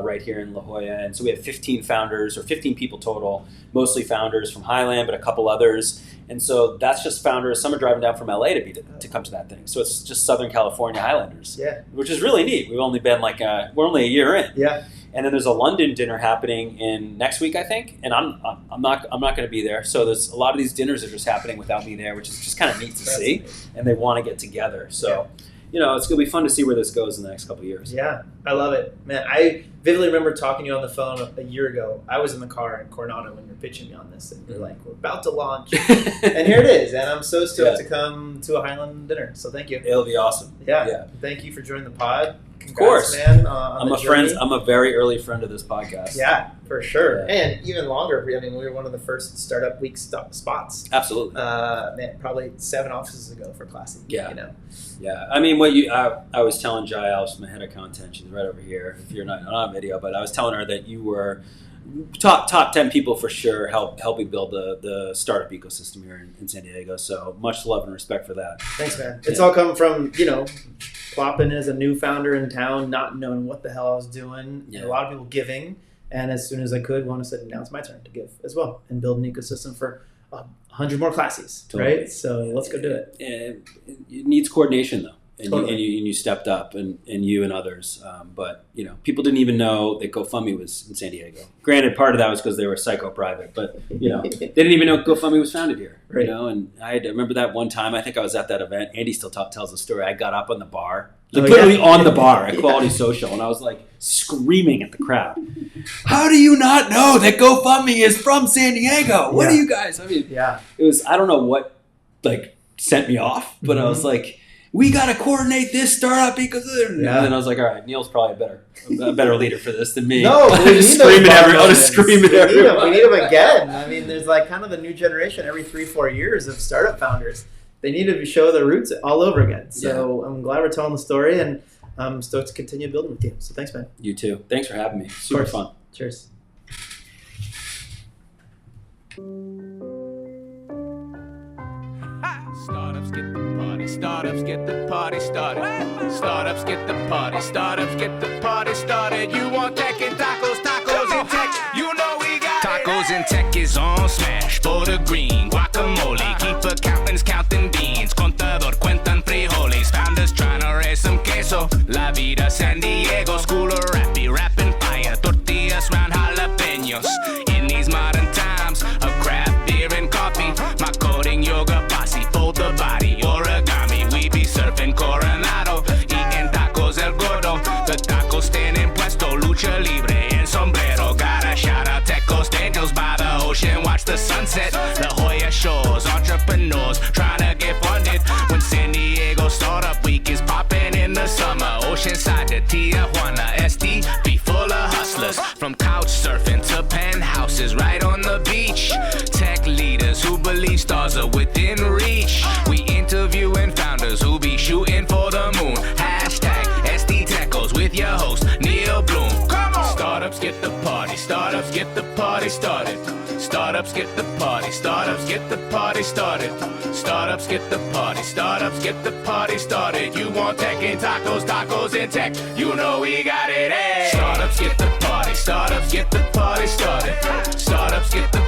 Speaker 1: right here in La Jolla. And so we have 15 founders, or 15 people total, mostly founders from Highland, but a couple others. And so that's just founders. Some are driving down from LA to come to that thing. So it's just Southern California Highlanders, which is really neat. We've only been we're only a year in. And then there's a London dinner happening in next week, I think, and I'm not going to be there. So there's a lot of these dinners are just happening without me there, which is just kind of neat to see. Amazing. And they want to get together. So, you know, it's going to be fun to see where this goes in the next couple of years.
Speaker 2: Yeah, I love it, man. I vividly remember talking to you on the phone a year ago. I was in the car in Coronado when you were pitching me on this, and you're like, "We're about to launch," and here it is. And I'm so stoked to come to a Highland dinner. So thank you.
Speaker 1: It'll be awesome.
Speaker 2: Yeah. Thank you for joining the pod.
Speaker 1: Of course,
Speaker 2: man.
Speaker 1: I'm a very early friend of this podcast.
Speaker 2: Yeah, for sure, and even longer. I mean, we were one of the first startup week spots.
Speaker 1: Absolutely,
Speaker 2: man. Probably 7 offices ago for Classy.
Speaker 1: Yeah,
Speaker 2: you know.
Speaker 1: Yeah, I mean, I was telling Jael, my head of content, she's right over here. If you're not on video, but I was telling her that you were top 10 people for sure helping build the startup ecosystem here in San Diego. So much love and respect for that.
Speaker 2: Thanks, man. It's all come from, you know, plopping as a new founder in town, not knowing what the hell I was doing. A lot of people giving, and as soon as I could, want to say, now it's my turn to give as well and build an ecosystem for 100 more classes, right? So let's go do it.
Speaker 1: It needs coordination, though. And you stepped up, and you and others. But, you know, people didn't even know that GoFundMe was in San Diego. Granted, part of that was because they were psycho-private. But, you know, they didn't even know GoFundMe was founded here. Right. You know, and I remember that one time, I think I was at that event. Andy still tells the story. I got up on the bar. Literally on the bar at Quality Social. And I was, like, screaming at the crowd. How do you not know that GoFundMe is from San Diego? What are you guys? I mean, it was, I don't know what, like, sent me off. But I was like, we got to coordinate this startup because and then I was like, all right, Neal's probably a better leader for this than me.
Speaker 2: No,
Speaker 1: I'll just scream at everyone.
Speaker 2: We need them again. I mean, there's like kind of the new generation every 3-4 years of startup founders. They need to show their roots all over again. So I'm glad we're telling the story, and I'm stoked to continue building with you. So thanks, man.
Speaker 1: You too. Thanks for having me. Super fun.
Speaker 2: Cheers.
Speaker 3: Startups get the party, startups get the party started. Startups get the party, startups get the party started. You want tech and tacos, tacos and tech, you know we got tacos and tech is on smash. For the green, guacamole, keep accountants counting beans. Contador cuentan frijoles, founders trying to raise some queso. La vida San Diego, school of rappy, rapping fire. Tortillas round jalapenos. In these modern times of craft beer and coffee, my coding yoga posse. The body, origami, we be surfing Coronado, eating tacos el gordo, the taco stand in puesto, lucha libre and sombrero, gotta shout out Tech Coast Angels by the ocean, watch the sunset, La Jolla shores, entrepreneurs trying to get funded, when San Diego Startup Week is popping in the summer, Oceanside to Tijuana, SD, be full of hustlers, from couch surfing to penthouses right on the beach, tech leaders who believe stars are within reach. We interviewing founders who be shooting for the moon. Hashtag SD Techos with your host, Neal Bloom. Come on! Startups get get the party. Startups get the party started. Startups get the party. Startups get the party started. Startups get the party. Startups get the party started. You want tech and tacos, tacos and tech. You know we got it. Hey. Startups get the party. Startups get the party started. Startups get the